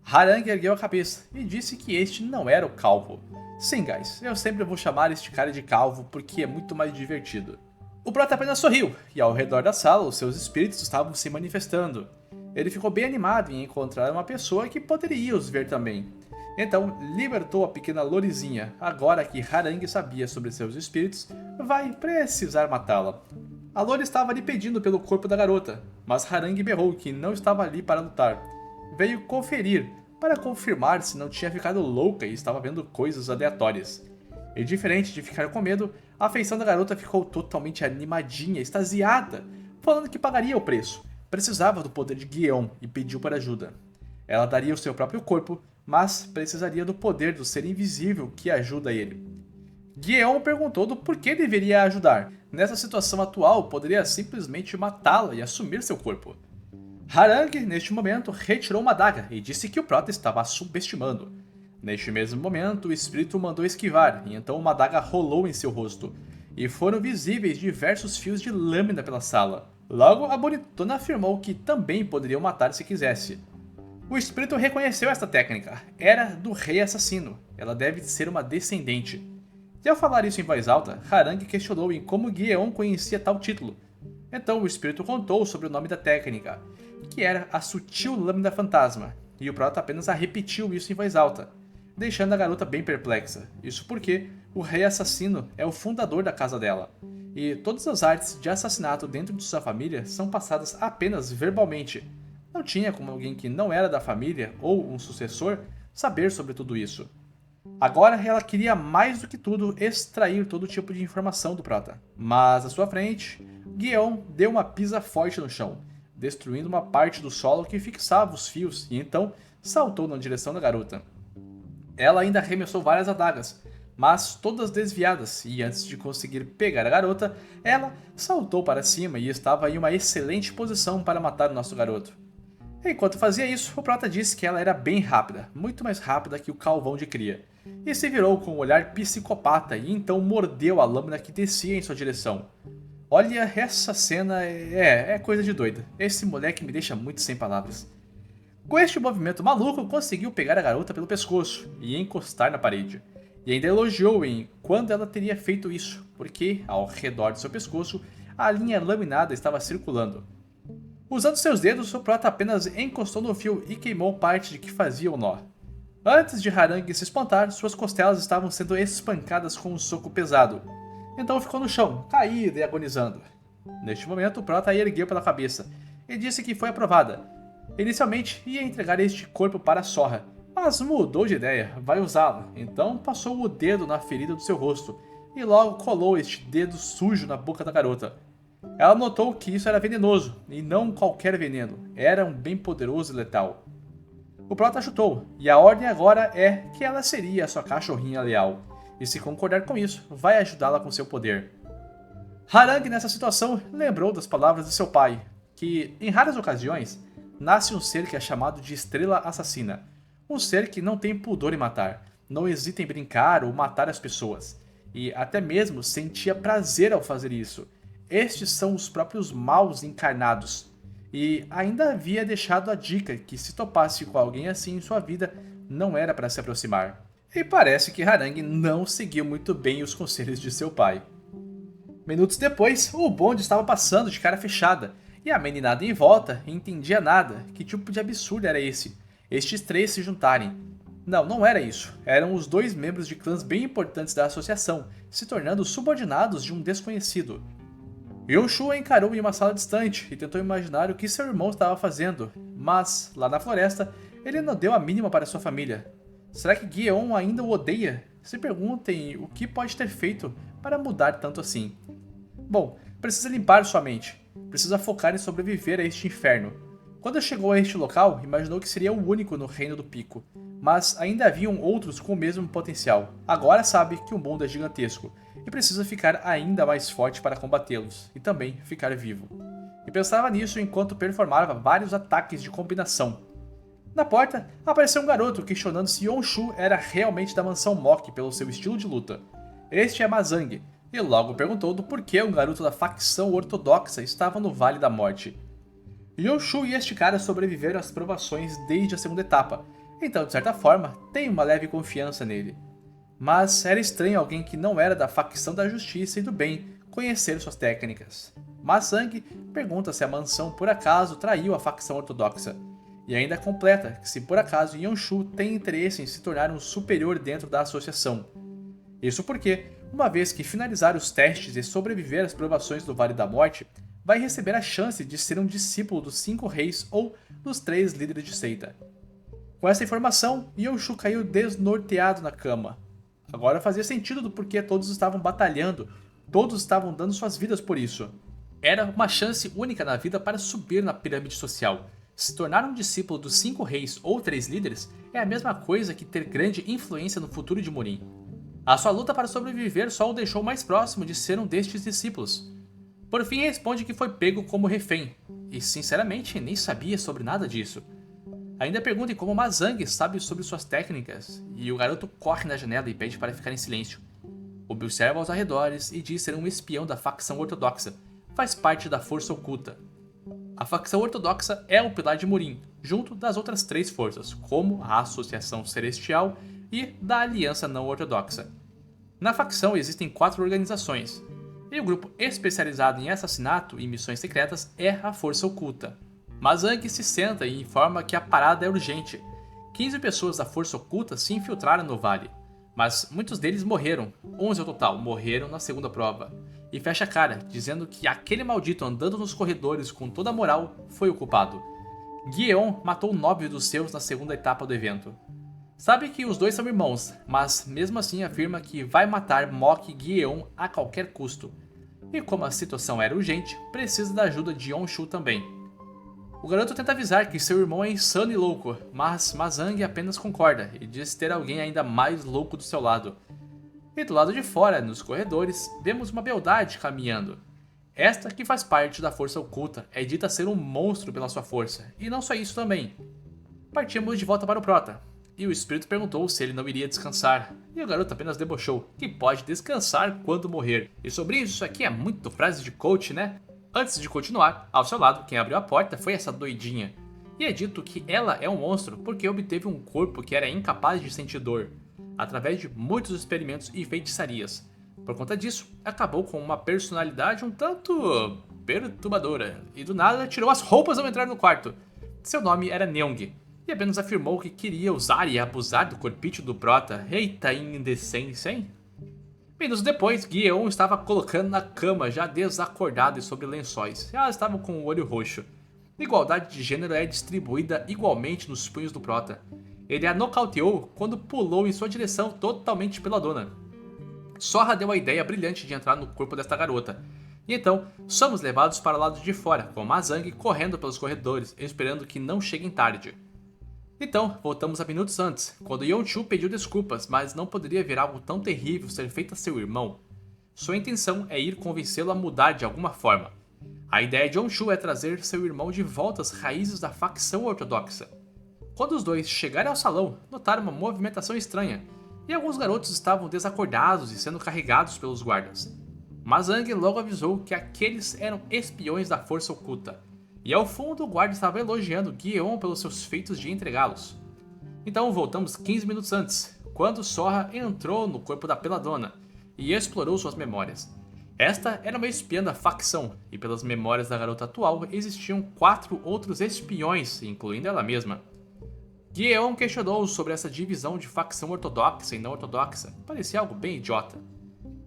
Harang ergueu a cabeça e disse que este não era o Calvo. Sim, guys, eu sempre vou chamar este cara de Calvo porque é muito mais divertido. O Prota apenas sorriu, e ao redor da sala os seus espíritos estavam se manifestando. Ele ficou bem animado em encontrar uma pessoa que poderia os ver também. Então, libertou a pequena Lorizinha. Agora que Harang sabia sobre seus espíritos, vai precisar matá-la. A Lori estava ali pedindo pelo corpo da garota, mas Harang berrou que não estava ali para lutar. Veio conferir, para confirmar se não tinha ficado louca e estava vendo coisas aleatórias. E diferente de ficar com medo, a feição da garota ficou totalmente animadinha, extasiada, falando que pagaria o preço. Precisava do poder de Guion e pediu por ajuda. Ela daria o seu próprio corpo, mas precisaria do poder do ser invisível que ajuda ele. Guion perguntou do porquê deveria ajudar. Nessa situação atual, poderia simplesmente matá-la e assumir seu corpo. Harang, neste momento, retirou uma adaga e disse que o Prota estava a subestimando. Neste mesmo momento, o espírito mandou esquivar, e então uma adaga rolou em seu rosto, e foram visíveis diversos fios de lâmina pela sala. Logo, a bonitona afirmou que também poderia o matar se quisesse. O espírito reconheceu esta técnica, era do rei assassino, ela deve ser uma descendente. E ao falar isso em voz alta, Harang questionou em como Guion conhecia tal título. Então o espírito contou sobre o nome da técnica, que era a sutil lâmina fantasma, e o Prota apenas a repetiu isso em voz alta, deixando a garota bem perplexa. Isso porque o rei assassino é o fundador da casa dela, e todas as artes de assassinato dentro de sua família são passadas apenas verbalmente. Não tinha como alguém que não era da família ou um sucessor saber sobre tudo isso. Agora ela queria mais do que tudo extrair todo tipo de informação do Prota. Mas à sua frente, Guion deu uma pisa forte no chão, destruindo uma parte do solo que fixava os fios e então saltou na direção da garota. Ela ainda arremessou várias adagas, mas todas desviadas, e antes de conseguir pegar a garota, ela saltou para cima e estava em uma excelente posição para matar o nosso garoto. Enquanto fazia isso, o Prota disse que ela era bem rápida, muito mais rápida que o Calvão de cria, e se virou com um olhar psicopata e então mordeu a lâmina que descia em sua direção. Olha, essa cena é coisa de doida. Esse moleque me deixa muito sem palavras. Com este movimento maluco, conseguiu pegar a garota pelo pescoço e encostar na parede. E ainda elogiou em quando ela teria feito isso, porque, ao redor de seu pescoço, a linha laminada estava circulando. Usando seus dedos, o prota apenas encostou no fio e queimou parte de que fazia o nó. Antes de Harangue se espantar, suas costelas estavam sendo espancadas com um soco pesado. Então ficou no chão, caído e agonizando. Neste momento, o prota a ergueu pela cabeça e disse que foi aprovada. Inicialmente, ia entregar este corpo para a Sora, mas mudou de ideia, vai usá-lo. Então passou o dedo na ferida do seu rosto e logo colou este dedo sujo na boca da garota. Ela notou que isso era venenoso, e não qualquer veneno, era um bem poderoso e letal. O prota chutou, e a ordem agora é que ela seria a sua cachorrinha leal, e se concordar com isso, vai ajudá-la com seu poder. Harangue nessa situação lembrou das palavras de seu pai, que, em raras ocasiões, nasce um ser que é chamado de Estrela Assassina, um ser que não tem pudor em matar, não hesita em brincar ou matar as pessoas, e até mesmo sentia prazer ao fazer isso. Estes são os próprios maus encarnados. E ainda havia deixado a dica que se topasse com alguém assim em sua vida, não era para se aproximar. E parece que Harangue não seguiu muito bem os conselhos de seu pai. Minutos depois, o bonde estava passando de cara fechada, e a meninada em volta entendia nada. Que tipo de absurdo era esse? Estes três se juntarem. Não, não era isso. Eram os dois membros de clãs bem importantes da associação, se tornando subordinados de um desconhecido. Yonshu a encarou em uma sala distante e tentou imaginar o que seu irmão estava fazendo, mas, lá na floresta, ele não deu a mínima para sua família. Será que Guion ainda o odeia? Se perguntem o que pode ter feito para mudar tanto assim. Bom, precisa limpar sua mente. Precisa focar em sobreviver a este inferno. Quando chegou a este local, imaginou que seria o único no Reino do Pico, mas ainda haviam outros com o mesmo potencial. Agora sabe que o mundo é gigantesco e precisa ficar ainda mais forte para combatê-los e também ficar vivo. E pensava nisso enquanto performava vários ataques de combinação. Na porta, apareceu um garoto questionando se Yonshu era realmente da mansão Mok pelo seu estilo de luta. Este é Mazang, e logo perguntou do porquê um garoto da facção ortodoxa estava no Vale da Morte. Yonshu e este cara sobreviveram às provações desde a segunda etapa, então de certa forma tem uma leve confiança nele. Mas era estranho alguém que não era da facção da justiça e do bem conhecer suas técnicas. Mazang pergunta se a mansão por acaso traiu a facção ortodoxa, e ainda completa que se por acaso Yonshu tem interesse em se tornar um superior dentro da associação. Isso porque, uma vez que finalizar os testes e sobreviver às provações do Vale da Morte, vai receber a chance de ser um discípulo dos 5 reis ou dos 3 líderes de seita. Com essa informação, Yonshu caiu desnorteado na cama. Agora fazia sentido do porquê todos estavam batalhando, todos estavam dando suas vidas por isso. Era uma chance única na vida para subir na pirâmide social. Se tornar um discípulo dos 5 reis ou 3 líderes é a mesma coisa que ter grande influência no futuro de Murin. A sua luta para sobreviver só o deixou mais próximo de ser um destes discípulos. Por fim, responde que foi pego como refém, e sinceramente nem sabia sobre nada disso. Ainda pergunta como Mazang sabe sobre suas técnicas, e o garoto corre na janela e pede para ficar em silêncio. Observa aos arredores e diz ser um espião da facção ortodoxa, faz parte da força oculta. A facção ortodoxa é o pilar de Murin, junto das outras 3 forças, como a Associação Celestial e da Aliança Não Ortodoxa. Na facção existem 4 organizações, e o grupo especializado em assassinato e missões secretas é a Força Oculta. Mazang se senta e informa que a parada é urgente. 15 pessoas da Força Oculta se infiltraram no vale, mas muitos deles morreram, 11 ao total morreram na segunda prova. E fecha a cara, dizendo que aquele maldito andando nos corredores com toda a moral foi o culpado. Guion matou 9 dos seus na segunda etapa do evento. Sabe que os dois são irmãos, mas mesmo assim afirma que vai matar Mok e Guion a qualquer custo. E como a situação era urgente, precisa da ajuda de Yonshu também. O garoto tenta avisar que seu irmão é insano e louco, mas Mazang apenas concorda e diz ter alguém ainda mais louco do seu lado. E do lado de fora, nos corredores, vemos uma beldade caminhando. Esta, que faz parte da força oculta, é dita ser um monstro pela sua força, e não só isso também. Partimos de volta para o Prota. E o espírito perguntou se ele não iria descansar, e o garoto apenas debochou que pode descansar quando morrer. E sobre isso aqui é muito frase de coach, né? Antes de continuar, ao seu lado, quem abriu a porta foi essa doidinha. E é dito que ela é um monstro porque obteve um corpo que era incapaz de sentir dor, através de muitos experimentos e feitiçarias. Por conta disso, acabou com uma personalidade um tanto perturbadora, e do nada tirou as roupas ao entrar no quarto. Seu nome era Neong, e apenas afirmou que queria usar e abusar do corpício do prota. Eita indecência, hein? Minutos depois, Guion estava colocando na cama, já desacordada e sobre lençóis. Ela estava com o olho roxo. Igualdade de gênero é distribuída igualmente nos punhos do prota. Ele a nocauteou quando pulou em sua direção totalmente peladona. Sora deu a ideia brilhante de entrar no corpo desta garota. E então, somos levados para o lado de fora, com Mazang correndo pelos corredores, esperando que não cheguem tarde. Então, voltamos a minutos antes, quando Yonchu pediu desculpas, mas não poderia ver algo tão terrível ser feito a seu irmão. Sua intenção é ir convencê-lo a mudar de alguma forma. A ideia de Yonchu é trazer seu irmão de volta às raízes da facção ortodoxa. Quando os dois chegaram ao salão, notaram uma movimentação estranha, e alguns garotos estavam desacordados e sendo carregados pelos guardas. Mazang logo avisou que aqueles eram espiões da força oculta, e ao fundo o guarda estava elogiando Guion pelos seus feitos de entregá-los. Então voltamos 15 minutos antes, quando Sora entrou no corpo da peladona e explorou suas memórias. Esta era uma espiã da facção, e pelas memórias da garota atual existiam 4 outros espiões, incluindo ela mesma. Guion questionou sobre essa divisão de facção ortodoxa e não ortodoxa, parecia algo bem idiota.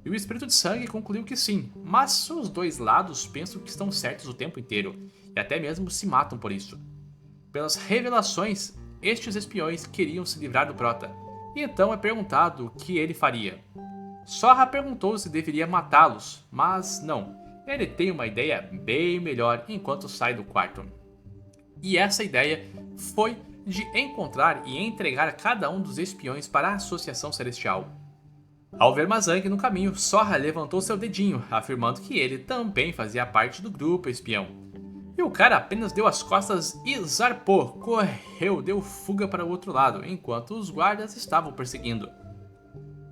E o espírito de sangue concluiu que sim, mas os dois lados pensam que estão certos o tempo inteiro, e até mesmo se matam por isso. Pelas revelações, estes espiões queriam se livrar do prota, e então é perguntado o que ele faria. Sora perguntou se deveria matá-los, mas não, ele tem uma ideia bem melhor enquanto sai do quarto. E essa ideia foi de encontrar e entregar cada um dos espiões para a Associação Celestial. Ao ver Mazang no caminho, Sora levantou seu dedinho, afirmando que ele também fazia parte do grupo espião. E o cara apenas deu as costas e zarpou, correu, deu fuga para o outro lado, enquanto os guardas estavam perseguindo.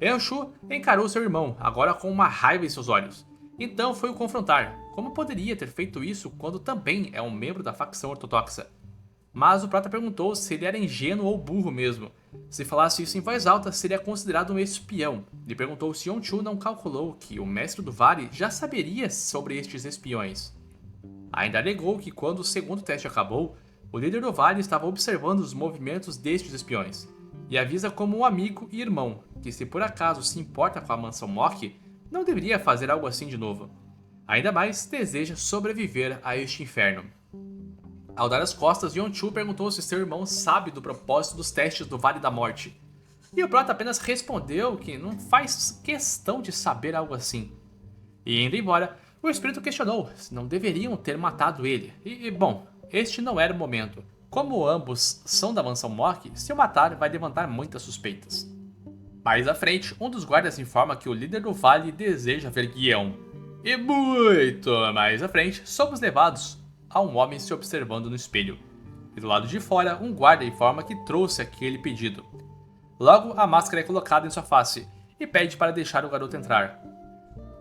Yonchu encarou seu irmão, agora com uma raiva em seus olhos. Então foi o confrontar. Como poderia ter feito isso quando também é um membro da facção ortodoxa? Mas o prota perguntou se ele era ingênuo ou burro mesmo. Se falasse isso em voz alta, seria considerado um espião. Ele perguntou se Yonchu não calculou que o mestre do Vale já saberia sobre estes espiões. Ainda alegou que quando o segundo teste acabou, o líder do Vale estava observando os movimentos destes espiões, e avisa como um amigo e irmão, que se por acaso se importa com a mansão Mok, não deveria fazer algo assim de novo. Ainda mais deseja sobreviver a este inferno. Ao dar as costas, Yonchu perguntou se seu irmão sabe do propósito dos testes do Vale da Morte. E o prota apenas respondeu que não faz questão de saber algo assim. E indo embora, o espírito questionou se não deveriam ter matado ele. E bom, este não era o momento. Como ambos são da mansão Mok, se o matar vai levantar muitas suspeitas. Mais à frente, um dos guardas informa que o líder do Vale deseja ver Guion. E muito mais à frente, somos levados a um homem se observando no espelho. E do lado de fora, um guarda informa que trouxe aquele pedido. Logo, a máscara é colocada em sua face e pede para deixar o garoto entrar.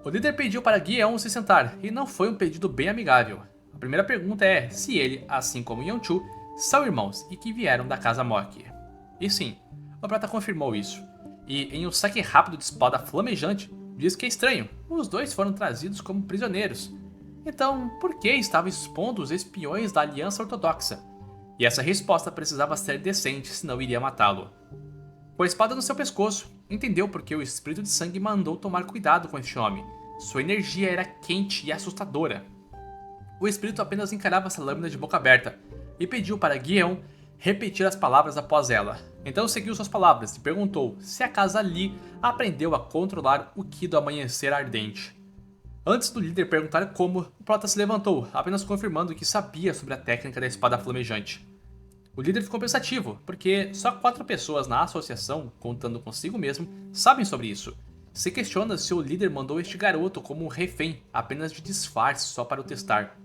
O líder pediu para Guion se sentar, e não foi um pedido bem amigável. A primeira pergunta é se ele, assim como Yonchu, são irmãos e que vieram da casa Mok. E sim, o prata confirmou isso. E em um saque rápido de espada flamejante, diz que é estranho, os dois foram trazidos como prisioneiros. Então, por que estava expondo os espiões da Aliança Ortodoxa? E essa resposta precisava ser decente, senão iria matá-lo. Com a espada no seu pescoço, entendeu por que o espírito de sangue mandou tomar cuidado com este homem. Sua energia era quente e assustadora. O espírito apenas encarava essa lâmina de boca aberta e pediu para Guion repetir as palavras após ela. Então seguiu suas palavras e perguntou se a casa Li aprendeu a controlar o Ki do amanhecer ardente. Antes do líder perguntar como, o prota se levantou, apenas confirmando que sabia sobre a técnica da espada flamejante. O líder ficou pensativo, porque só 4 pessoas na associação, contando consigo mesmo, sabem sobre isso. Se questiona se o líder mandou este garoto como um refém, apenas de disfarce só para o testar.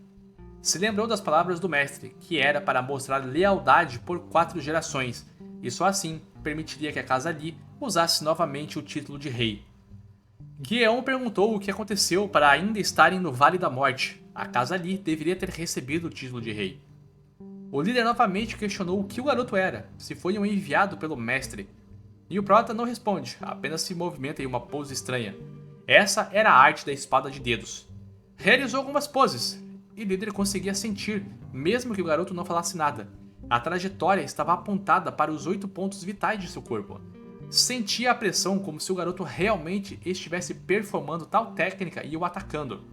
Se lembrou das palavras do mestre, que era para mostrar lealdade por 4 gerações, e só assim permitiria que a Casa Lee usasse novamente o título de rei. Guion perguntou o que aconteceu para ainda estarem no Vale da Morte. A Casa Lee deveria ter recebido o título de rei. O líder novamente questionou o que o garoto era, se foi um enviado pelo mestre. E o prota não responde, apenas se movimenta em uma pose estranha. Essa era a arte da espada de dedos. Realizou algumas poses, e o líder conseguia sentir, mesmo que o garoto não falasse nada. A trajetória estava apontada para os 8 pontos vitais de seu corpo. Sentia a pressão como se o garoto realmente estivesse performando tal técnica e o atacando.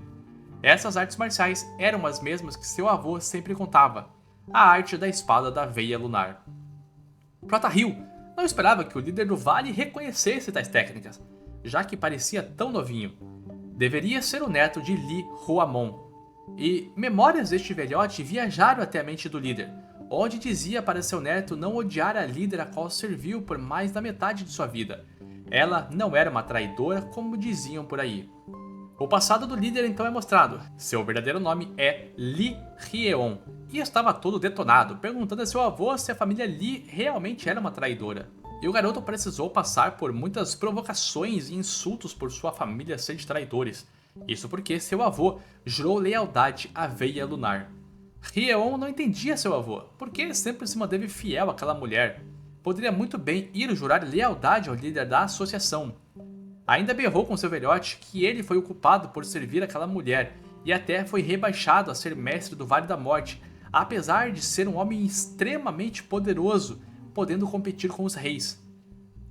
Essas artes marciais eram as mesmas que seu avô sempre contava, a arte da espada da veia lunar. Prota riu, não esperava que o líder do vale reconhecesse tais técnicas, já que parecia tão novinho. Deveria ser o neto de Li Huamon. E memórias deste velhote viajaram até a mente do líder, onde dizia para seu neto não odiar a líder a qual serviu por mais da metade de sua vida. Ela não era uma traidora como diziam por aí. O passado do líder então é mostrado. Seu verdadeiro nome é Li Hyeon, e estava todo detonado, perguntando a seu avô se a família Li realmente era uma traidora. E o garoto precisou passar por muitas provocações e insultos por sua família ser de traidores. Isso porque seu avô jurou lealdade à veia lunar. Hyeon não entendia seu avô, porque ele sempre se manteve fiel àquela mulher. Poderia muito bem ir jurar lealdade ao líder da associação. Ainda berrou com seu velhote que ele foi o culpado por servir aquela mulher, e até foi rebaixado a ser mestre do Vale da Morte, apesar de ser um homem extremamente poderoso, podendo competir com os reis.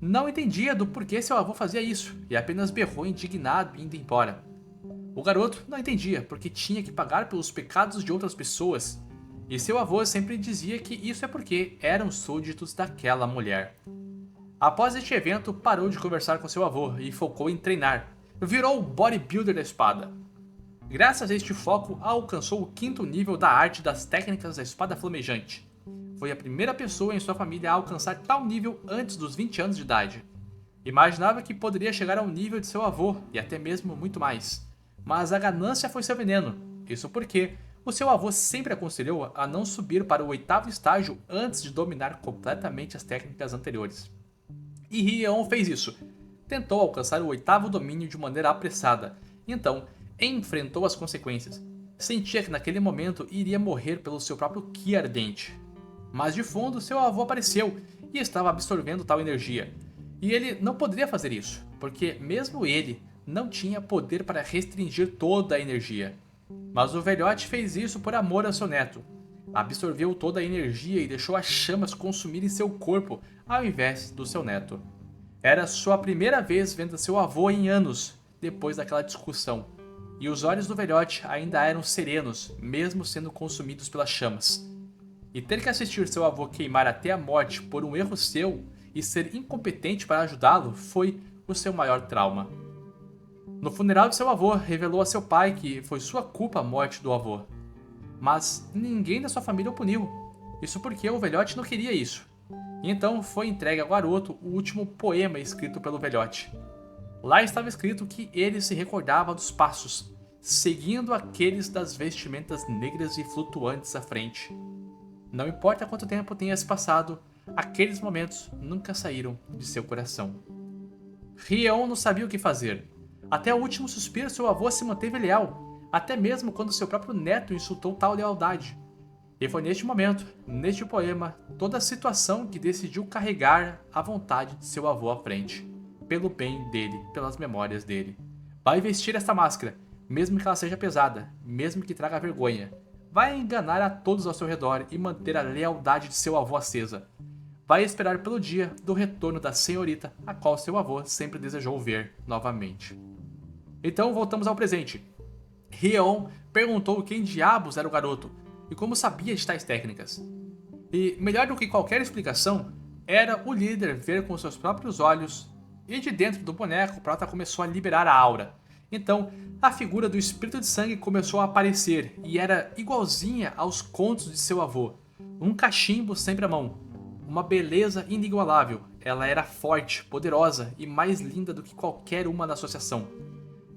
Não entendia do porquê seu avô fazia isso, e apenas berrou indignado indo embora. O garoto não entendia porque tinha que pagar pelos pecados de outras pessoas, e seu avô sempre dizia que isso é porque eram súditos daquela mulher. Após este evento, parou de conversar com seu avô e focou em treinar. Virou o bodybuilder da espada. Graças a este foco, alcançou o 5º nível da arte das técnicas da espada flamejante. Foi a primeira pessoa em sua família a alcançar tal nível antes dos 20 anos de idade. Imaginava que poderia chegar ao nível de seu avô e até mesmo muito mais. Mas a ganância foi seu veneno. Isso porque o seu avô sempre aconselhou a não subir para o 8º estágio antes de dominar completamente as técnicas anteriores. E Hyeon fez isso. Tentou alcançar o 8º domínio de maneira apressada. Então, enfrentou as consequências. Sentia que naquele momento iria morrer pelo seu próprio ki ardente. Mas de fundo, seu avô apareceu e estava absorvendo tal energia. E ele não poderia fazer isso, porque mesmo ele não tinha poder para restringir toda a energia. Mas o velhote fez isso por amor ao seu neto. Absorveu toda a energia e deixou as chamas consumirem seu corpo ao invés do seu neto. Era sua primeira vez vendo seu avô em anos, depois daquela discussão. E os olhos do velhote ainda eram serenos, mesmo sendo consumidos pelas chamas. E ter que assistir seu avô queimar até a morte por um erro seu e ser incompetente para ajudá-lo foi o seu maior trauma. No funeral de seu avô, revelou a seu pai que foi sua culpa a morte do avô. Mas ninguém da sua família o puniu. Isso porque o velhote não queria isso. E então foi entregue ao garoto o último poema escrito pelo velhote. Lá estava escrito que ele se recordava dos passos, seguindo aqueles das vestimentas negras e flutuantes à frente. Não importa quanto tempo tenha se passado, aqueles momentos nunca saíram de seu coração. Hyeon não sabia o que fazer. Até o último suspiro seu avô se manteve leal, até mesmo quando seu próprio neto insultou tal lealdade. E foi neste momento, neste poema, toda a situação que decidiu carregar a vontade de seu avô à frente, pelo bem dele, pelas memórias dele. Vai vestir esta máscara, mesmo que ela seja pesada, mesmo que traga vergonha. Vai enganar a todos ao seu redor e manter a lealdade de seu avô acesa. Vai esperar pelo dia do retorno da senhorita, a qual seu avô sempre desejou ver novamente. Então voltamos ao presente. Hyeon perguntou quem diabos era o garoto e como sabia de tais técnicas. E melhor do que qualquer explicação, era o líder ver com seus próprios olhos, e de dentro do boneco o prota começou a liberar a aura. Então, a figura do espírito de sangue começou a aparecer e era igualzinha aos contos de seu avô. Um cachimbo sempre à mão. Uma beleza inigualável. Ela era forte, poderosa e mais linda do que qualquer uma na associação.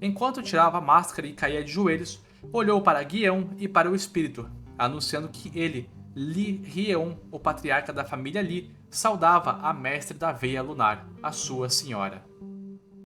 Enquanto tirava a máscara e caía de joelhos, olhou para Guion e para o espírito, anunciando que ele Li Rieon, o patriarca da família Li, saudava a mestre da veia lunar, a sua senhora.